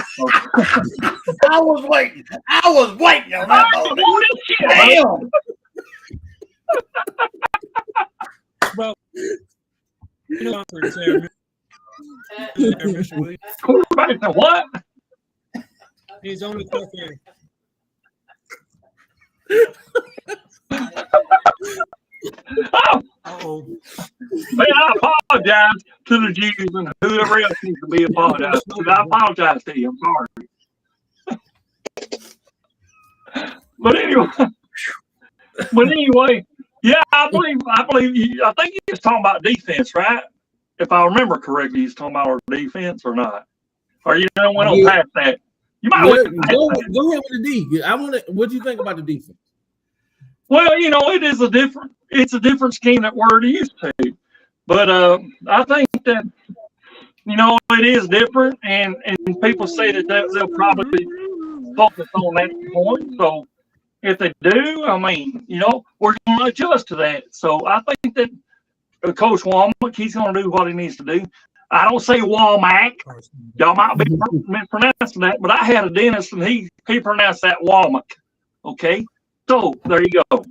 [SPEAKER 7] I was waiting on that moment. Damn.
[SPEAKER 8] Well, you know what I'm saying.
[SPEAKER 9] Quarterback to what?
[SPEAKER 8] He's only talking.
[SPEAKER 9] Oh. Man, I apologize to the Jews and whoever else needs to be apologized. I apologize to you. I'm sorry. But anyway, yeah, I think you was talking about defense, right? if I remember correctly, he's talking about our defense or not. Or you don't want to
[SPEAKER 10] Yeah.
[SPEAKER 9] pass that. You might
[SPEAKER 10] Go
[SPEAKER 9] want
[SPEAKER 10] ahead with the D. I want to. What do you think about the defense?
[SPEAKER 9] Well, it's a different scheme that we're used to. But I think that it is different, and people say that they'll probably focus on that point. So if they do, I mean, we're going to adjust to that. So I think that Coach Womack, he's going to do what he needs to do. I don't say Womack. Y'all might be mispronouncing that, but I had a dentist and he pronounced that Womack. Okay, so there you go.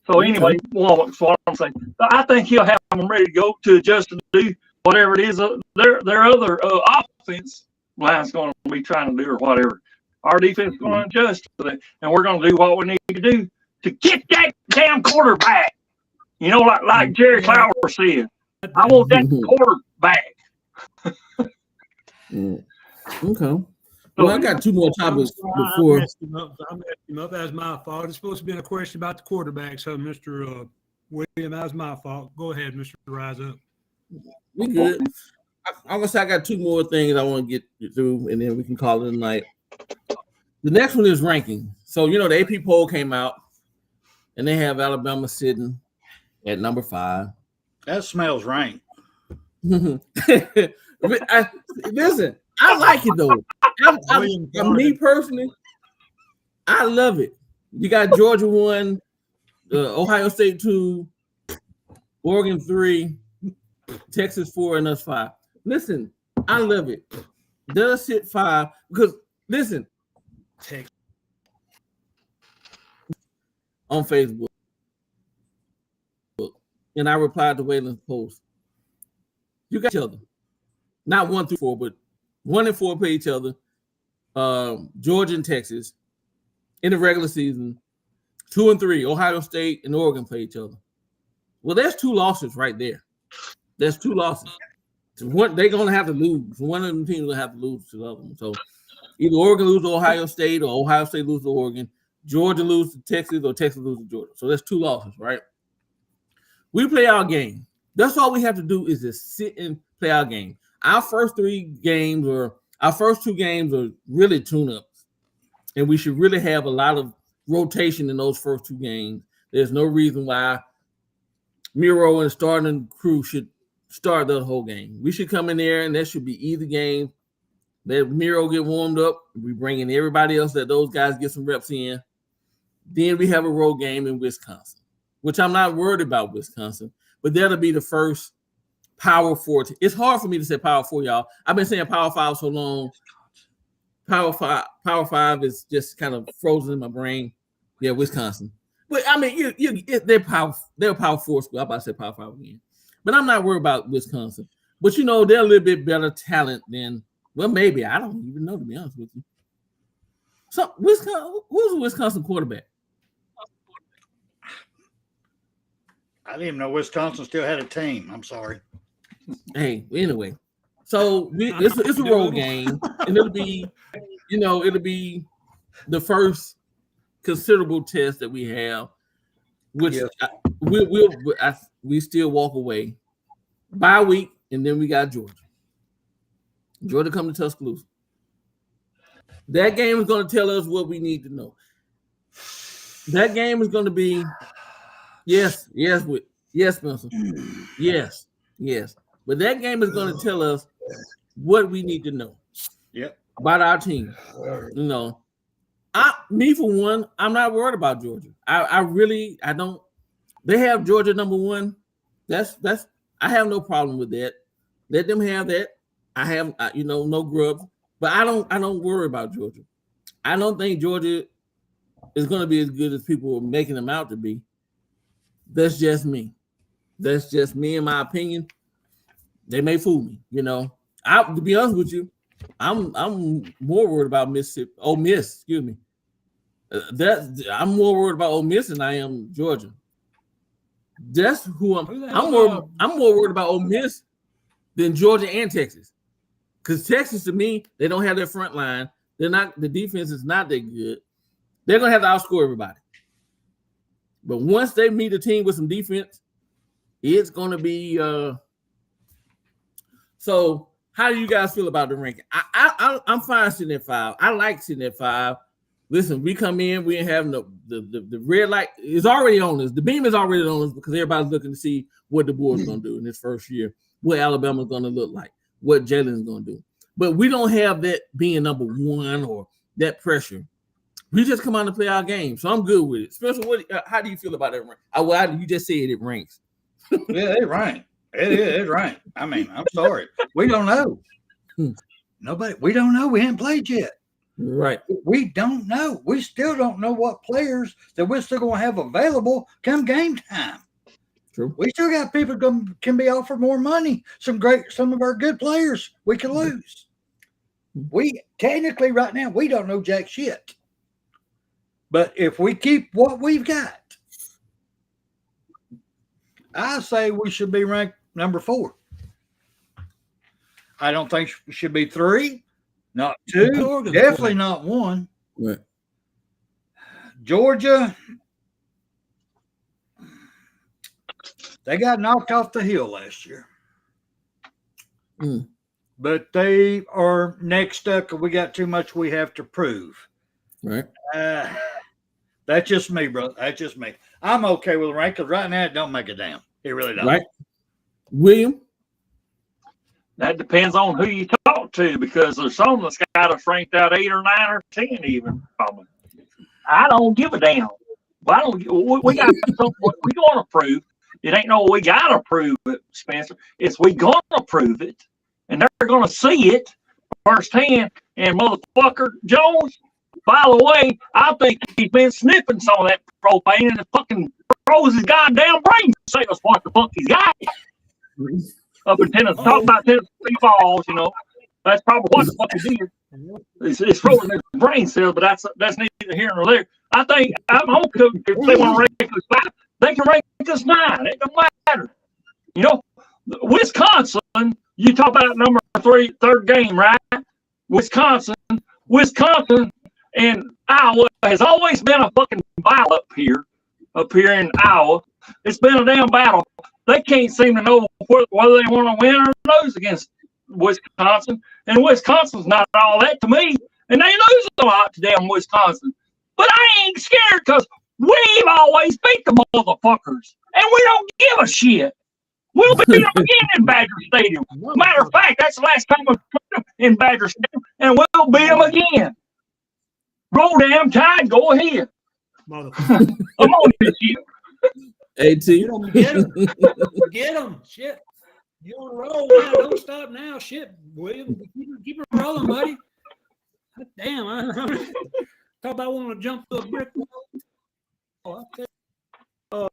[SPEAKER 9] So anyway, Womack's what I'm saying. I think he'll have them ready to go to adjust to do whatever it is their other offense line's going to be trying to do or whatever. Our defense is going to adjust to that, and we're going to do what we need to do to get that damn quarterback. Like Jerry Clower said, I want that quarterback.
[SPEAKER 10] Okay. Well, I got two more topics before.
[SPEAKER 8] I messed him up. That's my fault. It's supposed to be a question about the quarterback. So, Mr. William, that was my fault. Go ahead, Mr. Rise Up.
[SPEAKER 10] We good. I'm gonna say I got two more things I want to get through, and then we can call it a night. The next one is ranking. So the AP poll came out, and they have Alabama sitting at number 5.
[SPEAKER 7] That smells rank.
[SPEAKER 10] Listen, I like it though. Me personally, I love it. You got Georgia 1, Ohio State 2, Oregon 3, Texas 4, and us 5. Listen, I love it. Does sit 5 because listen, Texas on Facebook, and I replied to Waylon's post. You got each other, not 1 through 4, but 1 and 4 play each other. Georgia and Texas in the regular season. 2 and 3, Ohio State and Oregon play each other. Well, there's 2 losses right there. There's 2 losses. So they're gonna have to lose. One of them teams will have to lose to the other one. So either Oregon lose to Ohio State or Ohio State lose to Oregon, Georgia lose to Texas or Texas lose to Georgia. So that's 2 losses, right? We play our game. That's all we have to do is just sit and play our game. Our first 3 games or our first 2 games are really tune-ups, and we should really have a lot of rotation in those first 2 games. There's no reason why Miro and the starting crew should start the whole game. We should come in there, and that should be either game. Let Miro get warmed up. We bring in everybody else that those guys get some reps in. Then we have a road game in Wisconsin, which I'm not worried about Wisconsin, but that'll be the first Power 4. It's hard for me to say Power 4, y'all. I've been saying Power 5 so long. Power 5 is just kind of frozen in my brain. Yeah, Wisconsin. But I mean, they're Power 4 school. I'm about to say Power 5 again. But I'm not worried about Wisconsin. But they're a little bit better talent than, well, maybe. I don't even know, to be honest with you. So Wisconsin, who's the Wisconsin quarterback?
[SPEAKER 7] I didn't even know Wisconsin still had a team. I'm sorry.
[SPEAKER 10] Hey, anyway. So it's a road game, and it'll be the first considerable test that we have, which we still walk away bye week, and then we got Georgia. Georgia come to Tuscaloosa. That game is going to tell us what we need to know. That game is going to be yes, Spencer. Yes. But that game is going to tell us what we need to know.
[SPEAKER 7] Yep.
[SPEAKER 10] About our team. Me for one, I'm not worried about Georgia. I don't. They have Georgia number 1. That's I have no problem with that. Let them have that. I have no grubs, but I don't worry about Georgia. I don't think Georgia is going to be as good as people are making them out to be. That's just me. That's just me in my opinion. They may fool me, to be honest with you, I'm more worried about Ole Miss, excuse me. I'm more worried about Ole Miss than I am Georgia. That's who I'm more worried about Ole Miss than Georgia and Texas. Because Texas, to me, they don't have their front line. The defense is not that good. They're gonna have to outscore everybody. But once they meet a team with some defense, it's gonna be So how do you guys feel about the ranking? I'm fine sitting at 5. I like sitting at 5. Listen, we come in, we ain't having the red light is already on us. The beam is already on us because everybody's looking to see what the board's gonna do in this first year, what Alabama's gonna look like, what Jalen's gonna do. But we don't have that being number 1 or that pressure. We just come out and play our game, so I'm good with it. Special, how do you feel about that rank? You just said it ranks.
[SPEAKER 7] Yeah, it rank. It rank. I mean, I'm sorry, we don't know. Nobody. We don't know. We haven't played yet.
[SPEAKER 10] Right.
[SPEAKER 7] We don't know. We still don't know what players that we're still going to have available come game time.
[SPEAKER 10] True.
[SPEAKER 7] We still got people can be offered more money. Some of our good players we can lose. We technically right now we don't know jack shit. But if we keep what we've got, I say we should be ranked number 4. I don't think we should be 3, not 2, definitely not 1.
[SPEAKER 10] Right.
[SPEAKER 7] Georgia, they got knocked off the hill last year. But they are next up because we got too much we have to prove.
[SPEAKER 10] Right.
[SPEAKER 7] That's just me, bro. That's just me. I'm okay with the rank because right now it don't make a damn. It really don't.
[SPEAKER 10] Right. William?
[SPEAKER 9] That depends on who you talk to because there's some that's got us ranked out 8 or 9 or 10 even. Probably. I don't give a damn. We got something we going to prove. It ain't no we got to prove it, Spencer. It's we going to prove it. And they're going to see it firsthand. And motherfucker Jones, by the way, I think he's been sniffing some of that propane and it fucking froze his goddamn brain to say us what the fuck he's got. Up in Tennessee, talk about Tennessee balls, you know. That's probably what the fuck he did. It's frozen his brain cells, but that's neither here nor there. I think I'm okay if they want to rank us 5, they can rank us 9. It don't matter. You know, Wisconsin, you talk about number 3, third game, right? Wisconsin and Iowa has always been a fucking battle up here in Iowa. It's been a damn battle. They can't seem to know whether they want to win or lose against Wisconsin. And Wisconsin's not all that to me. And they lose a lot to damn Wisconsin. But I ain't scared because we've always beat the motherfuckers. And we don't give a shit. We'll beat them again in Badger Stadium. Matter of fact, that's the last time we put them in Badger Stadium. And we'll beat them again. Roll damn tide, go ahead.
[SPEAKER 8] Motherfucker.
[SPEAKER 9] I'm on this shit.
[SPEAKER 10] AT.
[SPEAKER 8] Get them. Shit. You on a roll now. Don't stop now. Shit, William. Keep it rolling, buddy. Damn. I thought I want to jump to a brick wall. Oh,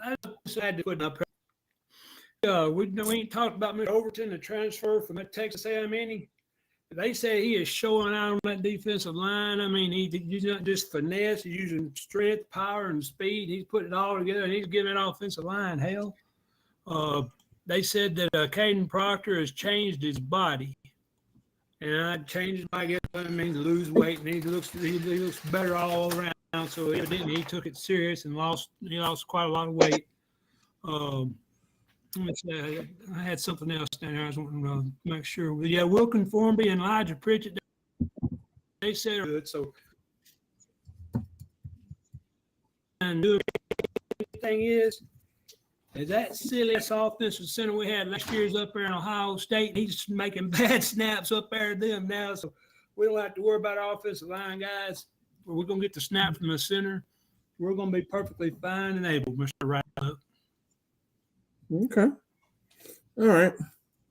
[SPEAKER 8] I decided to put up. We ain't talked about Mr. Overton, the transfer from Texas A&M. They say he is showing out on that defensive line. I mean, he's not just finesse. He's using strength, power, and speed. He's putting it all together, and he's giving that offensive line hell. They said that Caden Proctor has changed his body. And I changed my guess. I mean, lose weight, and he looks better all around. So evidently he took it serious and lost quite a lot of weight. I had something else down there I was wanting to make sure. But yeah, Wilkin Formby and Elijah Pritchett, they said good. So, and the thing is that silly ass offensive center we had last year's up there in Ohio State. He's making bad snaps up there to them now. So we don't have to worry about our offensive line guys. We're going to get the snap from the center. We're going to be perfectly fine and able, Mr. Wrap-Up.
[SPEAKER 10] Okay. All right.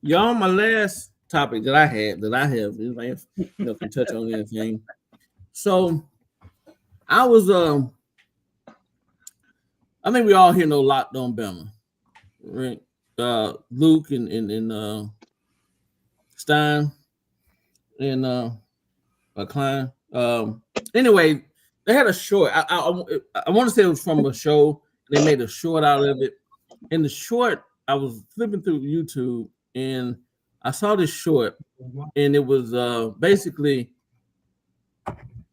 [SPEAKER 10] Y'all, my last topic that I have, if I can touch on anything. So I was I think we all here know Locked On BAMA, right? Luke and Stein and Klein. Anyway, they had a short. I want to say it was from a show. They made a short out of it. In the short, I was flipping through YouTube and I saw this short, and it was basically,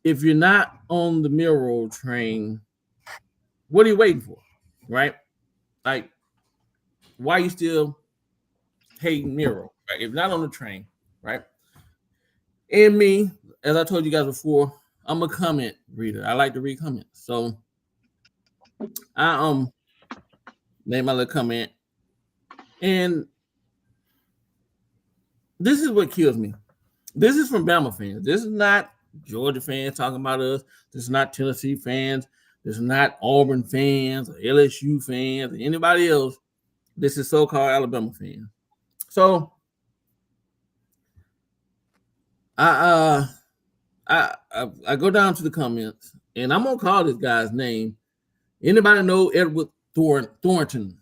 [SPEAKER 10] if you're not on the Millroad train, what are you waiting for, right? Like, why you still hating Miro, right? If not on the train, right? And me, as I told you guys before, I'm a comment reader. I like to read comments. So I made my little comment. And this is what kills me. This is from Bama fans. This is not Georgia fans talking about us. This is not Tennessee fans. This is not Auburn fans or LSU fans or anybody else. This is so-called Alabama fans. So I go down to the comments, and I'm gonna call this guy's name. Anybody know Edward Thornton? Thornton.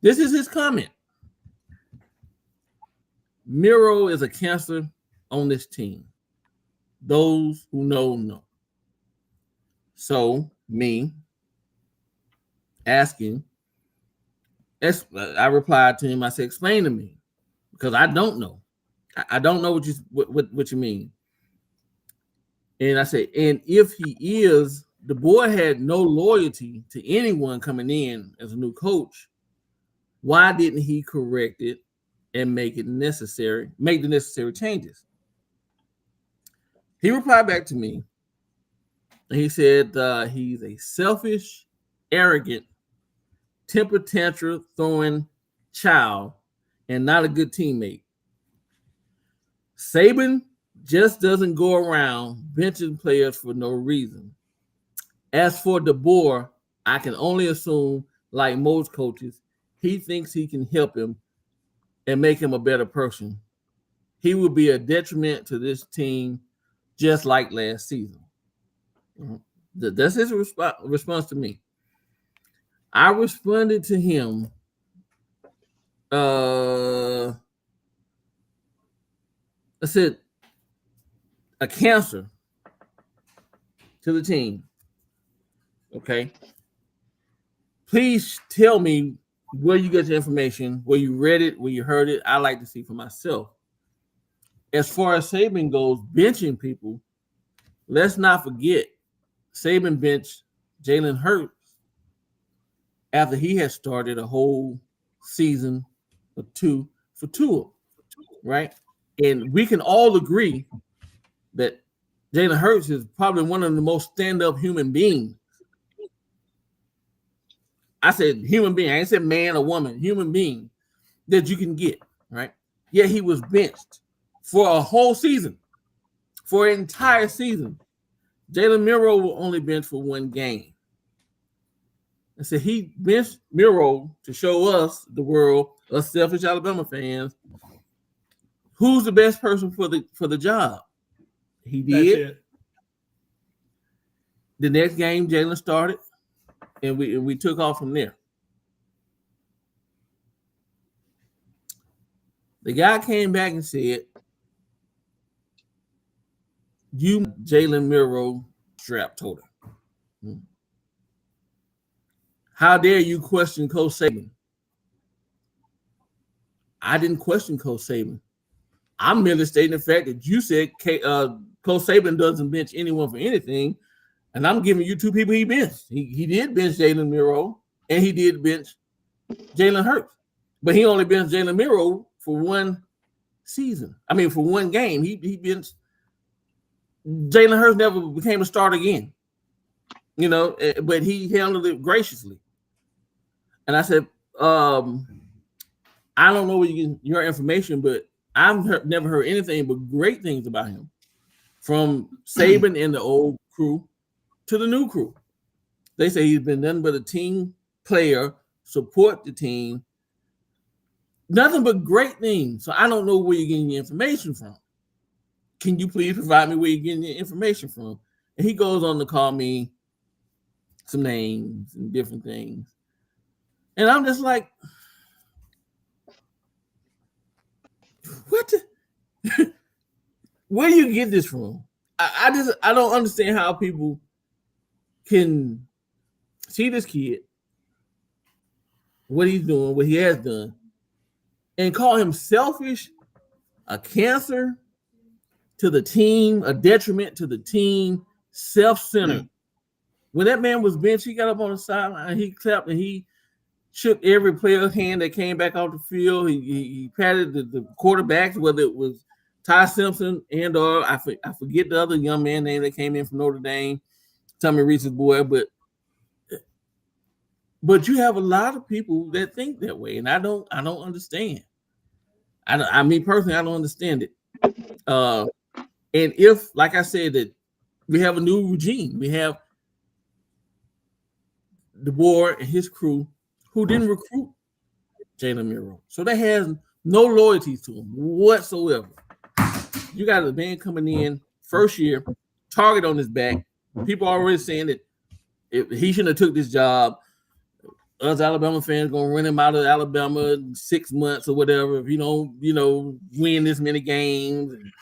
[SPEAKER 10] This is his comment. Miro is a cancer on this team. Those who know. So me asking, I replied to him. I said, "Explain to me, because I don't know. I don't know what you mean." And I said, "And if he is, the boy had no loyalty to anyone coming in as a new coach. Why didn't he correct it and make the necessary changes?" He replied back to me, and he said he's a selfish, arrogant, temper tantrum throwing child and not a good teammate. Saban just doesn't go around benching players for no reason. As for DeBoer, I can only assume, like most coaches, he thinks he can help him and make him a better person. He will be a detriment to this team, just like last season. That's his response to me. I responded to him. I said, a cancer to the team. Okay. Please tell me where you get your information, where you read it, where you heard it. I like to see for myself. As far as Saban goes, benching people, let's not forget Saban benched Jalen Hurts after he had started a whole season or two for Tua, right? And we can all agree that Jalen Hurts is probably one of the most stand-up human beings. I said human being. I ain't said man or woman. Human being that you can get, right? Yeah, he was benched for a whole season, for an entire season. Jalen Miro will only bench for one game. I said he benched Miro to show us, the world, us selfish Alabama fans, who's the best person for the job. He did. The next game, Jalen started, and we took off from there. The guy came back and said, "You, Jalen Miro, strap toter. How dare you question Coach Saban?" I didn't question Coach Saban. I'm merely stating the fact that you said Coach Saban doesn't bench anyone for anything, and I'm giving you two people he benched. He did bench Jalen Miro, and he did bench Jalen Hurts, but he only benched Jalen Miro for one season. I mean, for one game. He benched Jalen Hurts, never became a starter again, but he handled it graciously. And I said, I don't know where you get your information, but I've never heard anything but great things about him, from Saban and the old crew to the new crew. They say he's been nothing but a team player, support the team, nothing but great things. So I don't know where you're getting your information from. Can you please provide me where you're getting your information from? And he goes on to call me some names and different things. And I'm just like, what? Where do you get this from? I don't understand how people can see this kid, what he's doing, what he has done, and call him selfish, a cancer to the team, a detriment to the team, self-centered. When that man was benched, he got up on the sideline and he clapped and he shook every player's hand that came back off the field. He patted the quarterbacks, whether it was Ty Simpson and or I forget the other young man name that came in from Notre Dame, Tommy Reese's boy, but you have a lot of people that think that way, and I don't understand. I mean personally, I don't understand it. And if, like I said, that we have a new regime, we have the board and his crew who didn't recruit Jalen Milroe, so they has no loyalty to him whatsoever. You got a man coming in first year, target on his back. People are already saying that if he shouldn't have took this job. Us Alabama fans gonna run him out of Alabama in 6 months or whatever if you don't, win this many games. And,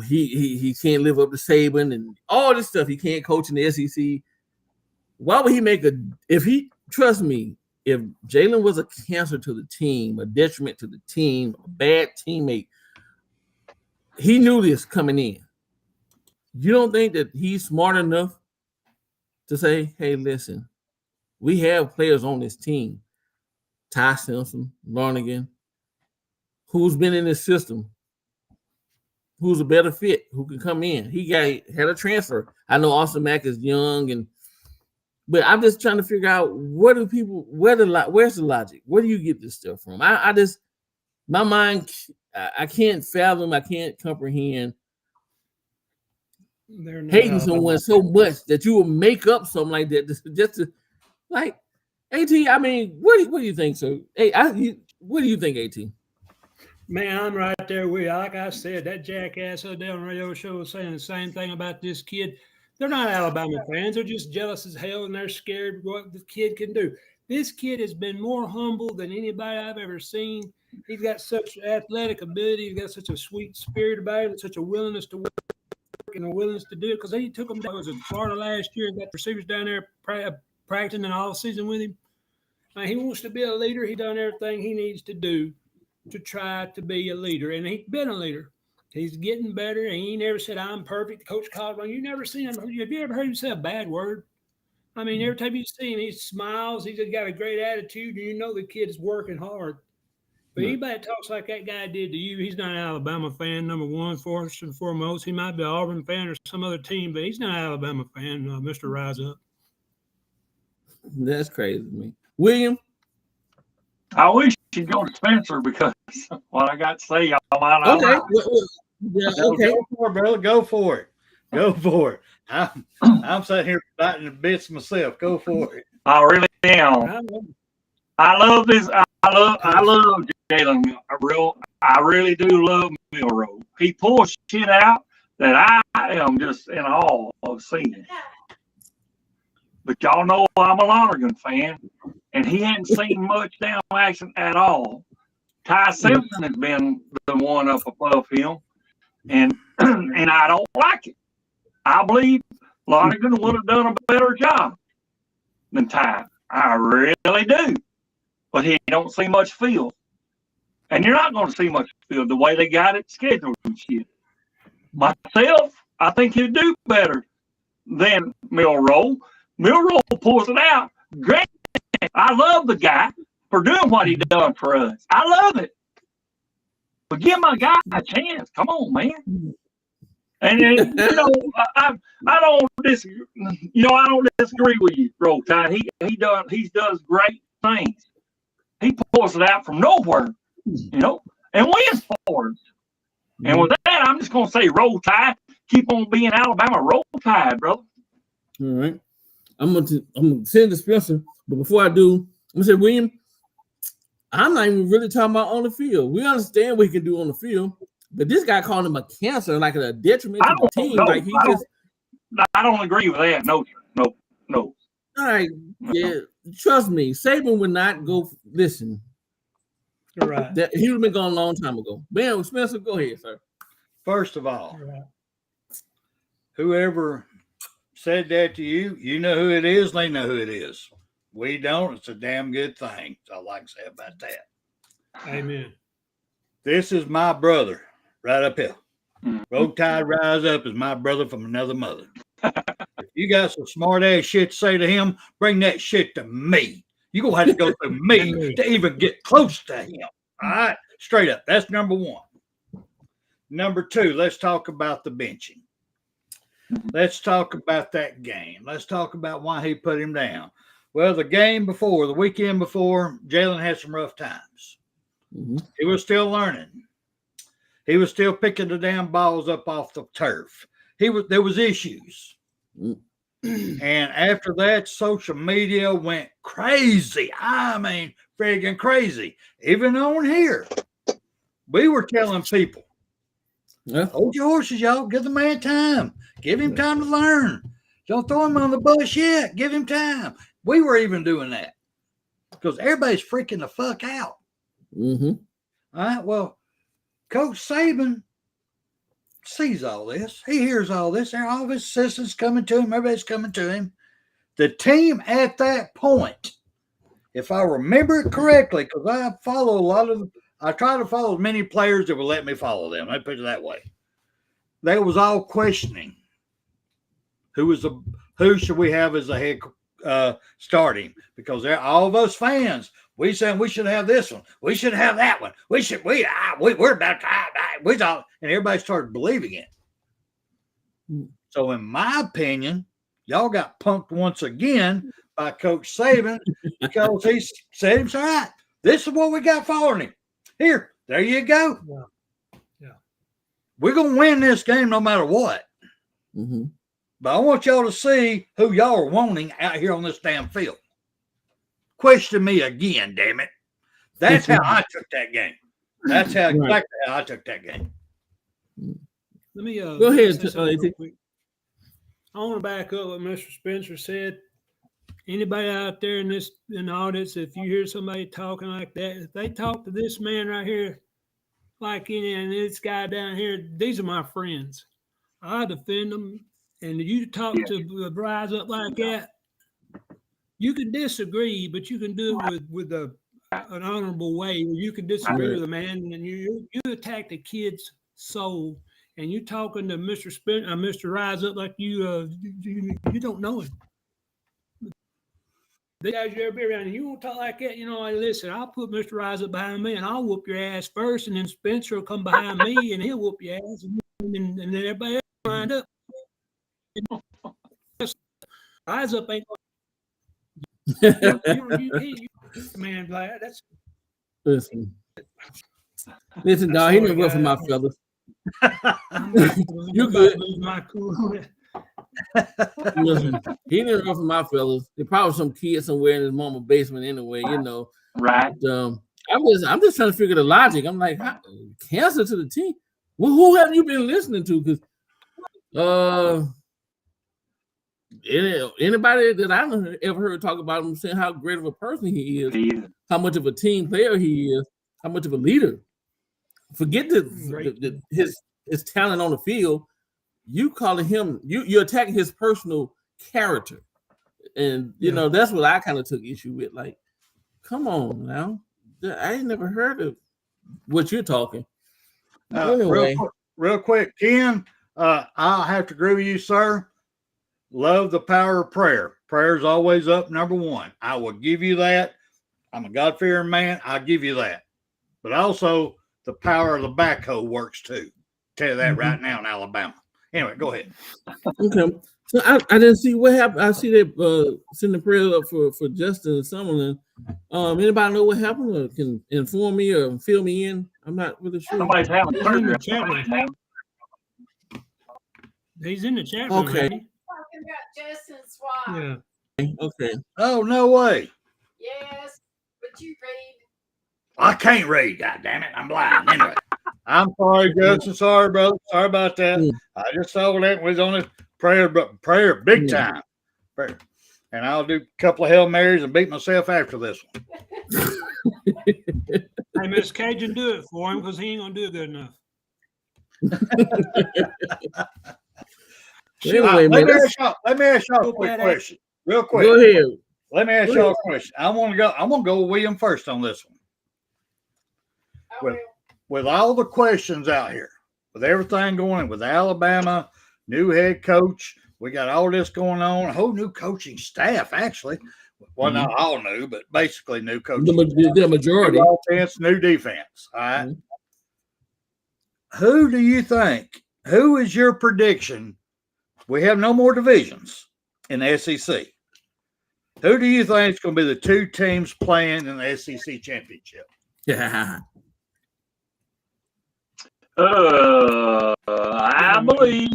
[SPEAKER 10] he can't live up to Saban and all this stuff. He can't coach in the SEC. Why would he trust me, if Jalen was a cancer to the team, a detriment to the team, a bad teammate, he knew this coming in. You don't think that he's smart enough to say, hey, listen, we have players on this team, Ty Simpson, Larnigan, who's been in this system, who's a better fit, who can come in. He had a transfer. I know Austin Mack is young, but I'm just trying to figure out where's the logic? Where do you get this stuff from? My mind, I can't fathom, I can't comprehend hating someone so much that you will make up something like that just to like AT. I mean, what do you think? So, hey, what do you think, AT?
[SPEAKER 8] Man, I'm right there with you. Like I said, that jackass on the radio show was saying the same thing about this kid. They're not Alabama fans. They're just jealous as hell, and they're scared what the kid can do. This kid has been more humble than anybody I've ever seen. He's got such athletic ability. He's got such a sweet spirit about him, such a willingness to work and a willingness to do it. Because he took him down. It was in Florida last year. Got receivers down there practicing an all season with him. He wants to be a leader. He done everything he needs to do to try to be a leader, and he's been a leader. He's getting better, and he never said, I'm perfect. Coach Caldwell, you never seen him. Have you ever heard him say a bad word? I mean, every time you see him, he smiles. He's got a great attitude, and you know the kid is working hard. But anybody that talks like that guy did to you, he's not an Alabama fan, number one, first and foremost. He might be an Auburn fan or some other team, but he's not an Alabama fan, Mr. Rise Up.
[SPEAKER 10] That's crazy to me. William?
[SPEAKER 9] I wish you'd go to Spencer because what I got to say, y'all might not.
[SPEAKER 10] Okay. Okay.
[SPEAKER 7] Go for it, brother. Go for it. Go for it. I'm sitting here biting the bits myself. Go for it.
[SPEAKER 9] I really am. I love this. I love Jalen. I really do love Milroe. He pulls shit out that I am just in awe of seeing. But y'all know I'm a Lonergan fan, and he hadn't seen much down action at all. Ty Simpson has been the one up above him, and I don't like it. I believe Lonergan would have done a better job than Ty. I really do. But he don't see much field. And you're not going to see much field the way they got it scheduled and shit. Myself, I think he'll do better than Milroe. Milroe pulls it out. Great. I love the guy for doing what he done for us. I love it. But give my guy a chance. Come on, man. And I don't disagree. I don't disagree with you, Roll Tide. He does great things. He pulls it out from nowhere, and wins for us. And with that, I'm just gonna say, Roll Tide. Keep on being Alabama. Roll Tide, brother.
[SPEAKER 10] All right. I'm gonna send the Spencer, but before I do, I'm gonna say, William, I'm not even really talking about on the field. We understand what he can do on the field, but this guy called him a cancer, like a detriment to the team.
[SPEAKER 9] I don't agree with that. No.
[SPEAKER 10] All right, yeah. Trust me, Saban would not go. Listen,
[SPEAKER 8] you're right.
[SPEAKER 10] He would have been gone a long time ago. Man, Spencer, go ahead, sir.
[SPEAKER 7] First of all, whoever said that to you, you know who it is. They know who it is. We don't. It's a damn good thing. That's all I can say about that.
[SPEAKER 8] Amen.
[SPEAKER 7] This is my brother right up here. Roll Tide Rise Up is my brother from another mother. If You got some smart ass shit to say to him. Bring that shit to me. You're going to have to go through me to even get close to him. All right? Straight up. That's number one. Number two, let's talk about the benching. Let's talk about that game. Let's talk about why he put him down. Well, the weekend before, Jalen had some rough times.
[SPEAKER 10] Mm-hmm.
[SPEAKER 7] He was still learning. He was still picking the damn balls up off the turf. There was issues. And after that, social media went crazy. I mean, friggin' crazy. Even on here, we were telling people, hold your horses, y'all. Give the man time. Give him time to learn. Don't throw him on the bus yet. Give him time. We were even doing that because everybody's freaking the fuck out.
[SPEAKER 10] Mm-hmm.
[SPEAKER 7] All right. Well, Coach Saban sees all this. He hears all this. All of his assistants coming to him. Everybody's coming to him. The team at that point, if I remember it correctly, because I follow I try to follow as many players that will let me follow them. I put it that way. They was all questioning who should we have as a head starting, because they're all of us fans. We saying we should have this one. We should have that one. We're about to and everybody started believing it. So in my opinion, y'all got punked once again by Coach Saban because he said it's all right. This is what we got following him. Here, there you go.
[SPEAKER 8] Yeah.
[SPEAKER 7] We're gonna win this game no matter what.
[SPEAKER 10] Mm-hmm.
[SPEAKER 7] But I want y'all to see who y'all are wanting out here on this damn field. Question me again, damn it. That's how I took that game. That's how exactly how I took that game.
[SPEAKER 8] Let me
[SPEAKER 10] go ahead.
[SPEAKER 8] I want to back up what Mr. Spencer said. Anybody out there in the audience, if you hear somebody talking like that, if they talk to this man right here, like and this guy down here, these are my friends. I defend them. And you talk to Rise Up like that, you can disagree, but you can do it with an honorable way. You can disagree with a man, and you attack the kid's soul, and you talking to Mr. Rise Up like you don't know him. The guys you ever be around, and you won't talk like that. Like, listen, I'll put Mr. Rise Up behind me, and I'll whoop your ass first, and then Spencer will come behind me, and he'll whoop your ass, and then everybody else lined up. Rise Up ain't man, Vlad. That's
[SPEAKER 10] listen, dog. He didn't ruffle my feathers. You good?
[SPEAKER 8] My cool.
[SPEAKER 10] Listen, he didn't ruffle my feathers. There probably some kid somewhere in his mama's basement anyway.
[SPEAKER 9] Right.
[SPEAKER 10] But, I'm just trying to figure the logic. I'm like, cancer to the team. Well, who have you been listening to? Because anybody that I've ever heard talk about him saying how great of a person he is, how much of a team player he is, how much of a leader. Forget his talent on the field. You calling him, you're attacking his personal character. And that's what I kind of took issue with. Like, come on now. I ain't never heard of what you're talking. Anyway.
[SPEAKER 7] Real quick, Ken, I'll have to agree with you, sir. Love the power of prayer. Prayer is always up number one. I will give you that. I'm a God-fearing man. I'll give you that. But also, the power of the backhoe works too. Tell you that right now in Alabama. Anyway, go ahead.
[SPEAKER 10] Okay. So I didn't see what happened. I see they send the prayer up for Justin and Summerlin. Anybody know what happened or can inform me or fill me in? I'm not really sure.
[SPEAKER 9] Somebody's having surgery.
[SPEAKER 8] He's in the chat room.
[SPEAKER 10] Okay.
[SPEAKER 11] Talking about Justin's wife.
[SPEAKER 8] Yeah.
[SPEAKER 10] Okay.
[SPEAKER 7] Oh, no way.
[SPEAKER 11] Yes, but you read.
[SPEAKER 7] I can't read, God damn it. I'm blind. Anyway. I'm sorry, Justin. Sorry, brother. Sorry about that. I just saw that was on his prayer big time. Prayer. And I'll do a couple of Hail Marys and beat myself after this one.
[SPEAKER 8] Hey, Miss Cajun, do it for him because he ain't going to do it good enough.
[SPEAKER 10] Anyway,
[SPEAKER 7] let me ask y'all a quick question. Real quick.
[SPEAKER 10] Go ahead.
[SPEAKER 7] Let me ask y'all a question. I'm gonna go with William first on this one. With all the questions out here, with everything going on with Alabama, new head coach, We got all this going on. A whole new coaching staff, actually. Well, not all new, but basically new coaching.
[SPEAKER 10] The majority.
[SPEAKER 7] New offense, new defense. All right. Who do you think? Who is your prediction? We have no more divisions in the SEC. Who do you think is going to be the two teams playing in the SEC championship?
[SPEAKER 10] Yeah.
[SPEAKER 9] I believe.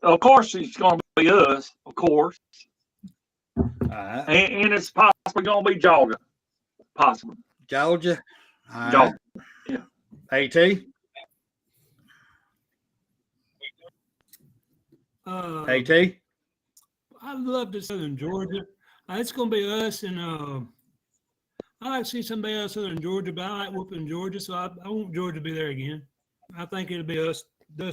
[SPEAKER 9] Of course, it's going to be us. Of course. And it's possibly going to be Georgia. Possibly.
[SPEAKER 7] Georgia.
[SPEAKER 9] Georgia. Yeah.
[SPEAKER 7] AT. AT.
[SPEAKER 8] I'd love to Southern Georgia. It's going to be us, and I like to see somebody else other than Georgia, but I like whooping Georgia, so I want Georgia to be there again. I think it'll be us two,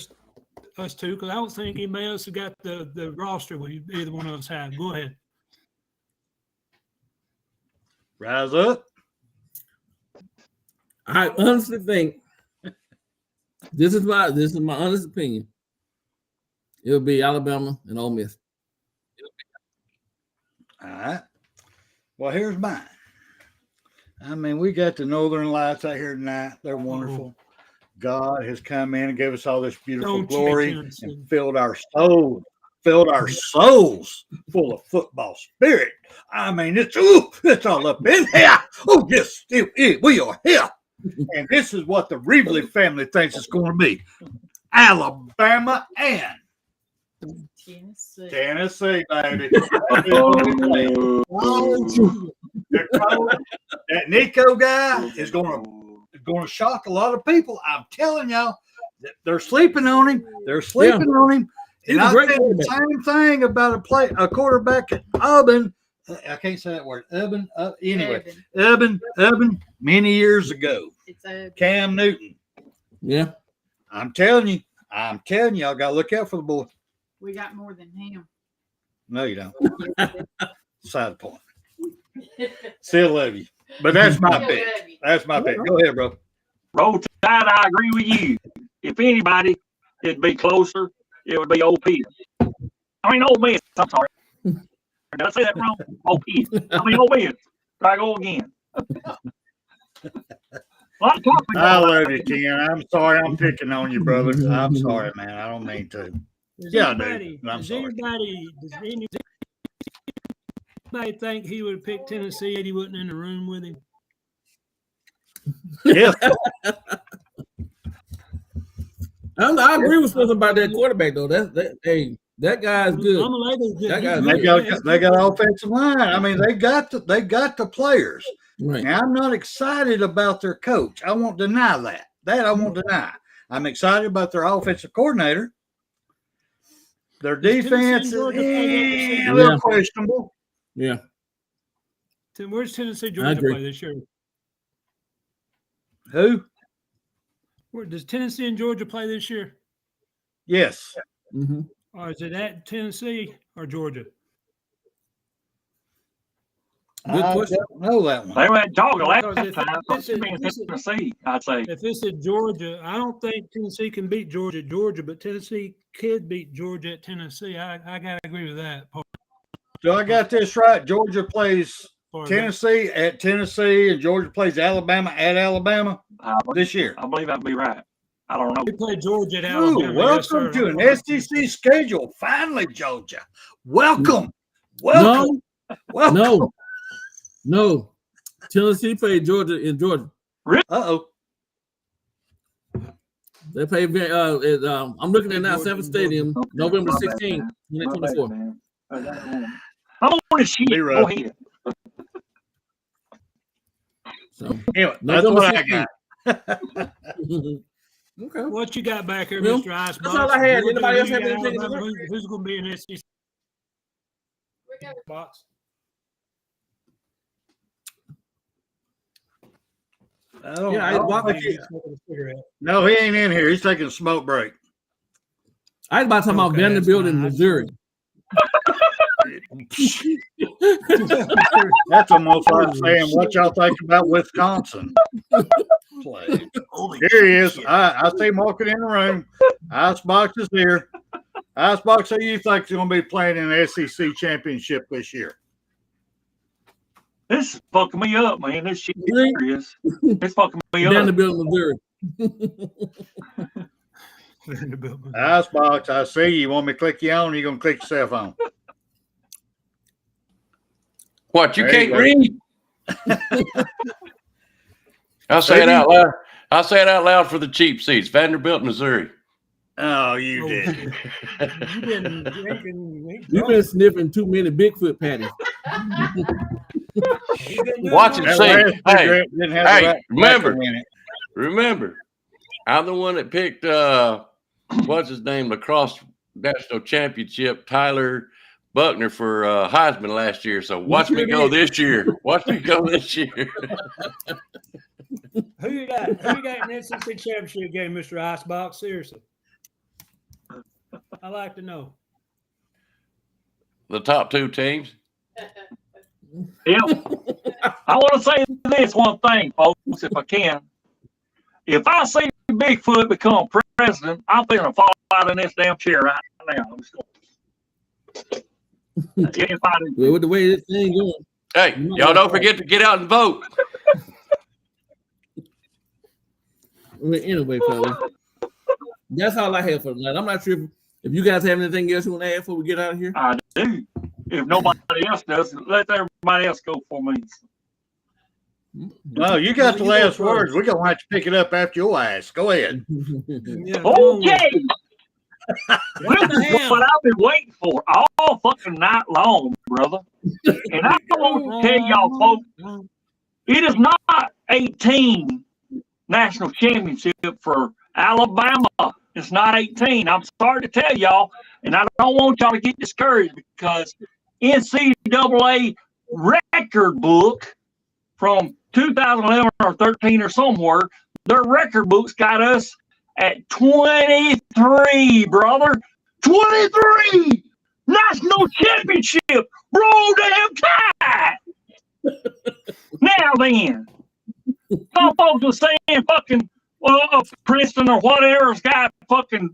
[SPEAKER 8] because I don't think anybody else has got the roster either one of us have. Go ahead.
[SPEAKER 7] Rise up.
[SPEAKER 10] I honestly think this is my honest opinion. It'll be Alabama and Ole Miss.
[SPEAKER 7] All right. Well, here's mine. I mean, we got the Northern Lights out here tonight. They're wonderful. God has come in and gave us all this beautiful glory and filled our souls full of football spirit. I mean, it's all up in here. Oh, yes, we are here. And this is what the Reevely family thinks it's going to be. Alabama and Tennessee, baby. That Nico guy is going to shock a lot of people. I'm telling y'all, they're sleeping on him. They're sleeping on him. And I said the same thing about a quarterback at Auburn. I can't say that word. Auburn. Auburn. Many years ago. Cam Newton.
[SPEAKER 10] Yeah.
[SPEAKER 7] I'm telling you, y'all got to look out for the boy.
[SPEAKER 11] We got more than him.
[SPEAKER 7] No, you don't. Side point. Still love you. But that's my pick. That's my pick. Go ahead, bro.
[SPEAKER 9] Roll Tide, I agree with you. If anybody, it'd be closer. It would be Ole Miss. I mean, Ole Miss. I'm sorry. Did I say that wrong? Ole Miss. I mean, Ole Miss. Try to go again.
[SPEAKER 7] I love you, Ken. I'm sorry I'm picking on you, brother. I'm sorry, man. I don't mean to. I do. I'm sorry.
[SPEAKER 8] Does anybody think he would have picked Tennessee if he wasn't in the room with him?
[SPEAKER 7] Yes.
[SPEAKER 10] I agree with something about that quarterback, though. That guy's good.
[SPEAKER 7] They got offensive line. I mean, they got the players.
[SPEAKER 10] Right.
[SPEAKER 7] Now, I'm not excited about their coach. I won't deny that. That I won't deny. I'm excited about their offensive coordinator. Their defense is a little questionable.
[SPEAKER 10] Yeah.
[SPEAKER 8] Where's Tennessee, Georgia play this year?
[SPEAKER 7] Who?
[SPEAKER 8] Where does Tennessee and Georgia play this year?
[SPEAKER 7] Yes.
[SPEAKER 10] Mm-hmm.
[SPEAKER 8] Or is it at Tennessee or Georgia?
[SPEAKER 7] I don't know that one.
[SPEAKER 9] They were at Georgia last time. Tennessee, I'd say.
[SPEAKER 8] If it's at Georgia, I don't think Tennessee can beat Georgia, but Tennessee could beat Georgia at Tennessee. I gotta agree with that.
[SPEAKER 7] So I got this right. Georgia plays Tennessee at Tennessee, and Georgia plays Alabama at Alabama this year.
[SPEAKER 9] I believe that'd be right. I don't know.
[SPEAKER 8] We play Georgia at Alabama.
[SPEAKER 7] Welcome to an SEC schedule. Finally, Georgia. Welcome. Welcome.
[SPEAKER 10] No. Tennessee played Georgia in Georgia.
[SPEAKER 9] Really?
[SPEAKER 7] Uh-oh.
[SPEAKER 10] They play. I'm looking at now. Sanford Stadium, November 16th, 2024.
[SPEAKER 9] I'm on the sheet. Go ahead.
[SPEAKER 10] So
[SPEAKER 7] anyway, that's what I got.
[SPEAKER 8] Okay. What you got back here, Mr. Icebox?
[SPEAKER 10] That's all I had. Anybody else have anything?
[SPEAKER 8] Who's going to be in SEC? Box.
[SPEAKER 7] No, he ain't in here. He's taking a smoke break.
[SPEAKER 10] I was about to talk about Vanderbilt in Missouri.
[SPEAKER 7] That's almost like saying what y'all think about Wisconsin play. Here he is. I see him walking in the room. Icebox is here. Icebox, who you think is going to be playing in the SEC championship this year?
[SPEAKER 9] This is fucking me up, man. This shit is. It's fucking me up.
[SPEAKER 10] Vanderbilt, Missouri.
[SPEAKER 7] Icebox, I see you. You want me to click you on? Or you going to click yourself on?
[SPEAKER 1] What, you
[SPEAKER 7] There
[SPEAKER 1] can't
[SPEAKER 7] you
[SPEAKER 1] read? I'll say it out loud. I'll say it out loud for the cheap seats. Vanderbilt, Missouri.
[SPEAKER 7] Oh, you did.
[SPEAKER 8] You've been drinking.
[SPEAKER 10] You've been sniffing too many Bigfoot patties.
[SPEAKER 1] Watch and
[SPEAKER 7] That
[SPEAKER 1] see.
[SPEAKER 7] last
[SPEAKER 1] Hey,
[SPEAKER 7] cigarette didn't have the
[SPEAKER 1] hey,
[SPEAKER 7] right
[SPEAKER 1] remember,
[SPEAKER 7] tobacco in it.
[SPEAKER 1] remember, I'm the one that picked what's his name, lacrosse national championship, Tyler Buckner for Heisman last year. So watch me go this year. Watch me go this year.
[SPEAKER 8] Who you got? Who you got in the SEC championship game, Mr. Icebox? Seriously, I like to know.
[SPEAKER 1] The top two teams.
[SPEAKER 9] Yep. I want to say this one thing, folks, if I can. If I see Bigfoot become president, I'm finna fall out in this damn chair right now. I'm just gonna,
[SPEAKER 10] With the way this thing going.
[SPEAKER 1] Hey, y'all don't forget to get out and vote.
[SPEAKER 10] Anyway, fellas, that's all I have for tonight. I'm not sure if you guys have anything else you want to add before we get out of here.
[SPEAKER 9] I do. If nobody else does, let everybody else go for me.
[SPEAKER 7] No, you got the last words. We're going to have to pick it up after your ass. Go ahead.
[SPEAKER 9] Okay. This is what I've been waiting for all fucking night long, brother. And I want to tell y'all, folks, it is not 18 national championship for Alabama. It's not 18. I'm sorry to tell y'all, and I don't want y'all to get discouraged because NCAA record book from 2011 or 13 or somewhere, their record books got us at 23, brother. 23 national championship. Roll damn tide. Now then, some folks are saying fucking Princeton or whatever's got fucking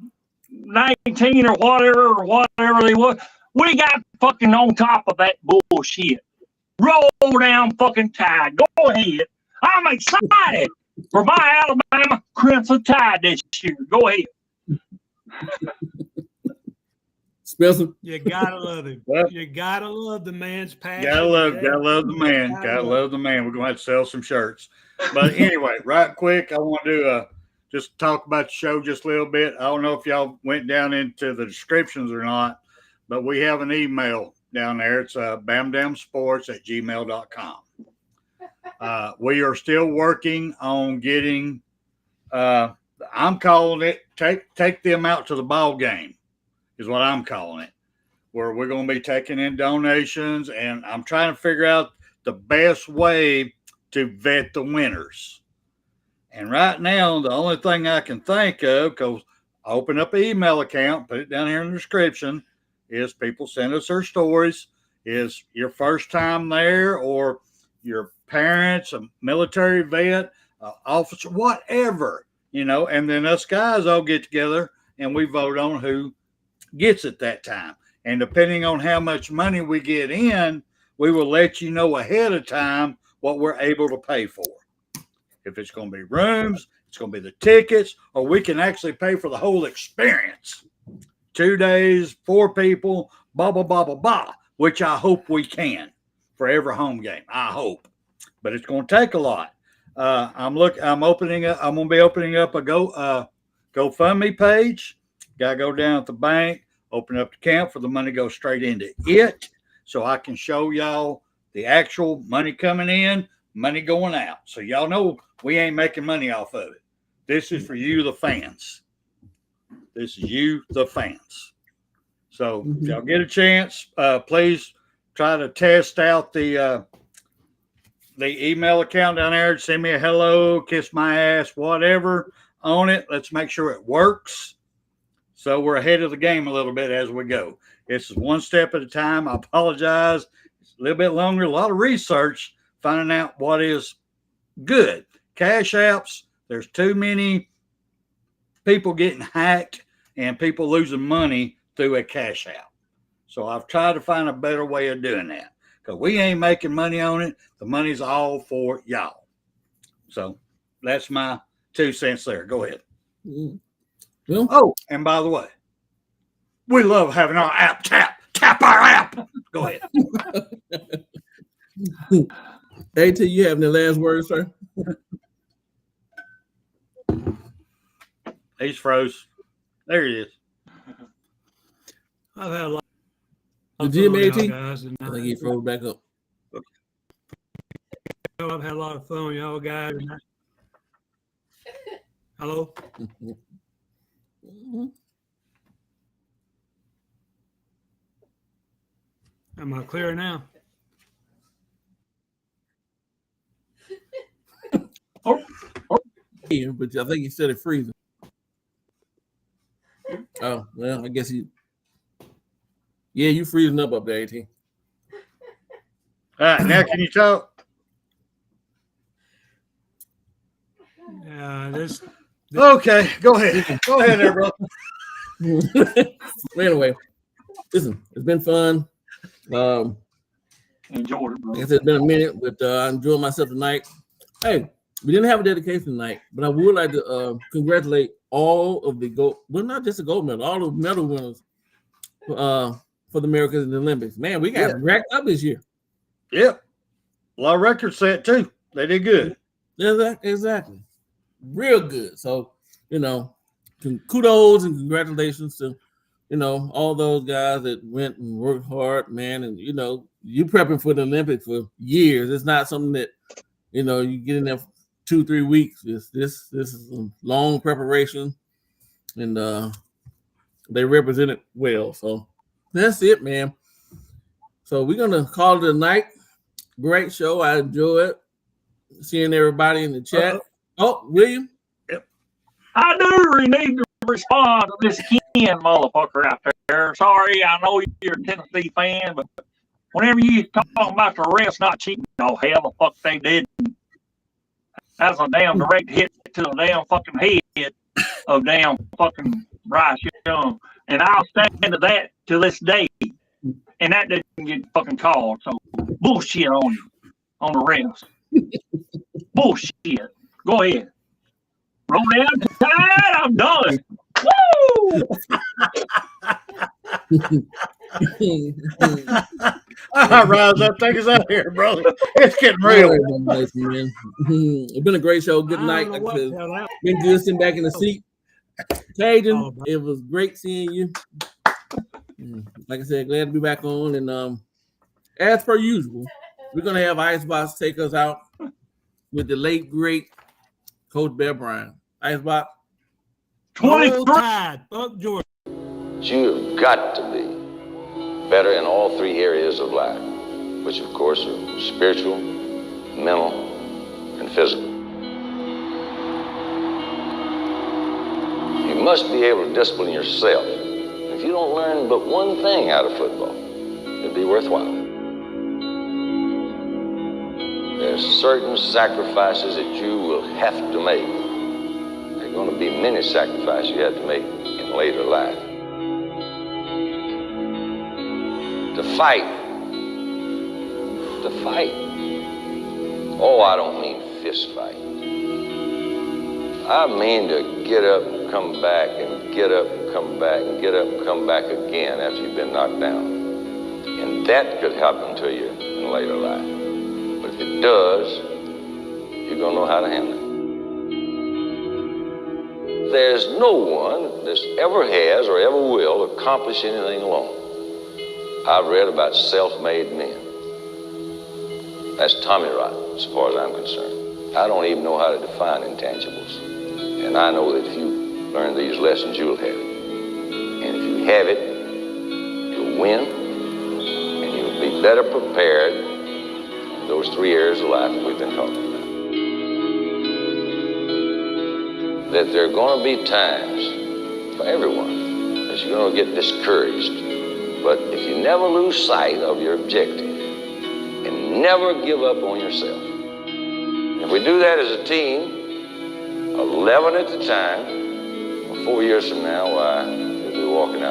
[SPEAKER 9] 19 or whatever they was. We got fucking on top of that bullshit. Roll down fucking tide. Go ahead. I'm excited for my Alabama Crimson Tide this year. Go ahead.
[SPEAKER 10] Spencer,
[SPEAKER 8] You gotta love him. You gotta love the man's passion.
[SPEAKER 7] Gotta love the man. Gotta love the man. We're going to have to sell some shirts. But anyway, right quick, I want to just talk about the show just a little bit. I don't know if y'all went down into the descriptions or not, but we have an email down there. It's bamdamsports@gmail.com. We are still working on getting, I'm calling it, take them out to the ball game is what I'm calling it, where we're going to be taking in donations, and I'm trying to figure out the best way to vet the winners. And right now, the only thing I can think of, because I open up an email account, put it down here in the description, is people send us their stories. Is your first time there, or your parents, a military vet, officer, whatever, and then us guys all get together and we vote on who gets it that time. And depending on how much money we get in, we will let you know ahead of time what we're able to pay for. If it's going to be rooms, it's going to be the tickets, or we can actually pay for the whole experience. 2 days, 4 people, blah, blah, blah, blah, blah, which I hope we can for every home game. I hope. But it's going to take a lot. I'm going to be opening up a GoFundMe page. Got to go down at the bank, open up the account for the money goes straight into it, so I can show y'all the actual money coming in, money going out. So y'all know we ain't making money off of it. This is for you, the fans. This is you, the fans. So if y'all get a chance, please try to test out the email account down there. Send me a hello, kiss my ass, whatever on it. Let's make sure it works. So we're ahead of the game a little bit as we go. It's one step at a time. I apologize It's a little bit longer, a lot of research, finding out what is good. Cash apps, there's too many people getting hacked and people losing money through a cash app. So I've tried to find a better way of doing that because we ain't making money on it. The money's all for y'all. So that's my 2 cents there. Go ahead.
[SPEAKER 10] Well,
[SPEAKER 7] oh, and by the way, we love having our app tap our app. Go ahead.
[SPEAKER 10] AT, you have the last word, sir?
[SPEAKER 7] He's froze. There he is.
[SPEAKER 8] I've had a lot.
[SPEAKER 10] Did you hear me, AT?
[SPEAKER 8] Guys, and
[SPEAKER 10] I think he froze back up.
[SPEAKER 8] I've had a lot of fun with y'all guys. Hello? Am I clear now?
[SPEAKER 10] Here, but I think he said it freezing. Oh, well, I guess yeah, you freezing up there, AT.
[SPEAKER 7] All right, now can you talk?
[SPEAKER 8] Yeah, this.
[SPEAKER 7] Okay, go ahead. Go ahead there, bro.
[SPEAKER 10] Anyway, listen, it's been fun.
[SPEAKER 9] Enjoyed it, bro.
[SPEAKER 10] Like I said, it's been a minute, but I enjoyed myself tonight. Hey, we didn't have a dedication tonight, but I would like to congratulate all of the gold, well, not just the gold medal, all the medal winners for the Americans in the Olympics. Man, we got racked up this year.
[SPEAKER 7] Yep. A lot of records set too. They did good.
[SPEAKER 10] Exactly. Real good. So, kudos and congratulations to, all those guys that went and worked hard, man. And, you prepping for the Olympics for years. It's not something that, you get in there for 2-3 weeks. This is a long preparation, and they represent it well. So that's it, man. So we're going to call it a night. Great show. I enjoy it. Seeing everybody in the chat. Oh, William?
[SPEAKER 7] Yep.
[SPEAKER 9] I do need to respond to this Ken motherfucker out there. Sorry, I know you're a Tennessee fan, but whenever you talking about the refs not cheating, no hell the fuck they didn't. That's a damn direct hit to the damn fucking head of damn fucking Bryce Young. And I'll stand to that to this day. And that didn't get fucking called. So bullshit on you, on the refs. Bullshit. Go ahead. Roll down the tide. I'm done. Woo!
[SPEAKER 7] All right, Rise up. Take us out of here, brother. It's getting real.
[SPEAKER 10] It's been a great show. Good night. Like I said, been good sitting back in the seat. Cajun, it was great seeing you. Like I said, glad to be back on. And as per usual, we're gonna have Icebox take us out with the late great Coach Bear Bryant. Icebox.
[SPEAKER 8] 23. Fuck Georgia.
[SPEAKER 3] You've got to be better in all 3 areas of life, which of course are spiritual, mental, and physical. You must be able to discipline yourself. If you don't learn but one thing out of football, it'll be worthwhile. There's certain sacrifices that you will have to make. There are going to be many sacrifices you have to make in later life. To fight. Oh, I don't mean fist fight. I mean to get up and come back and get up and come back and get up and come back again after you've been knocked down. And that could happen to you in later life. But if it does, you're going to know how to handle it. There's no one that ever has or ever will accomplish anything alone. I've read about self-made men. That's Tommy Rot, as far as I'm concerned. I don't even know how to define intangibles. And I know that if you learn these lessons, you'll have it. And if you have it, you'll win, and you'll be better prepared in those 3 areas of life that we've been talking about. That there are going to be times for everyone that you're going to get discouraged. But if you never lose sight of your objective, never give up on yourself. If we do that as a team, 11 at the time, 4 years from now, why, we'll be walking out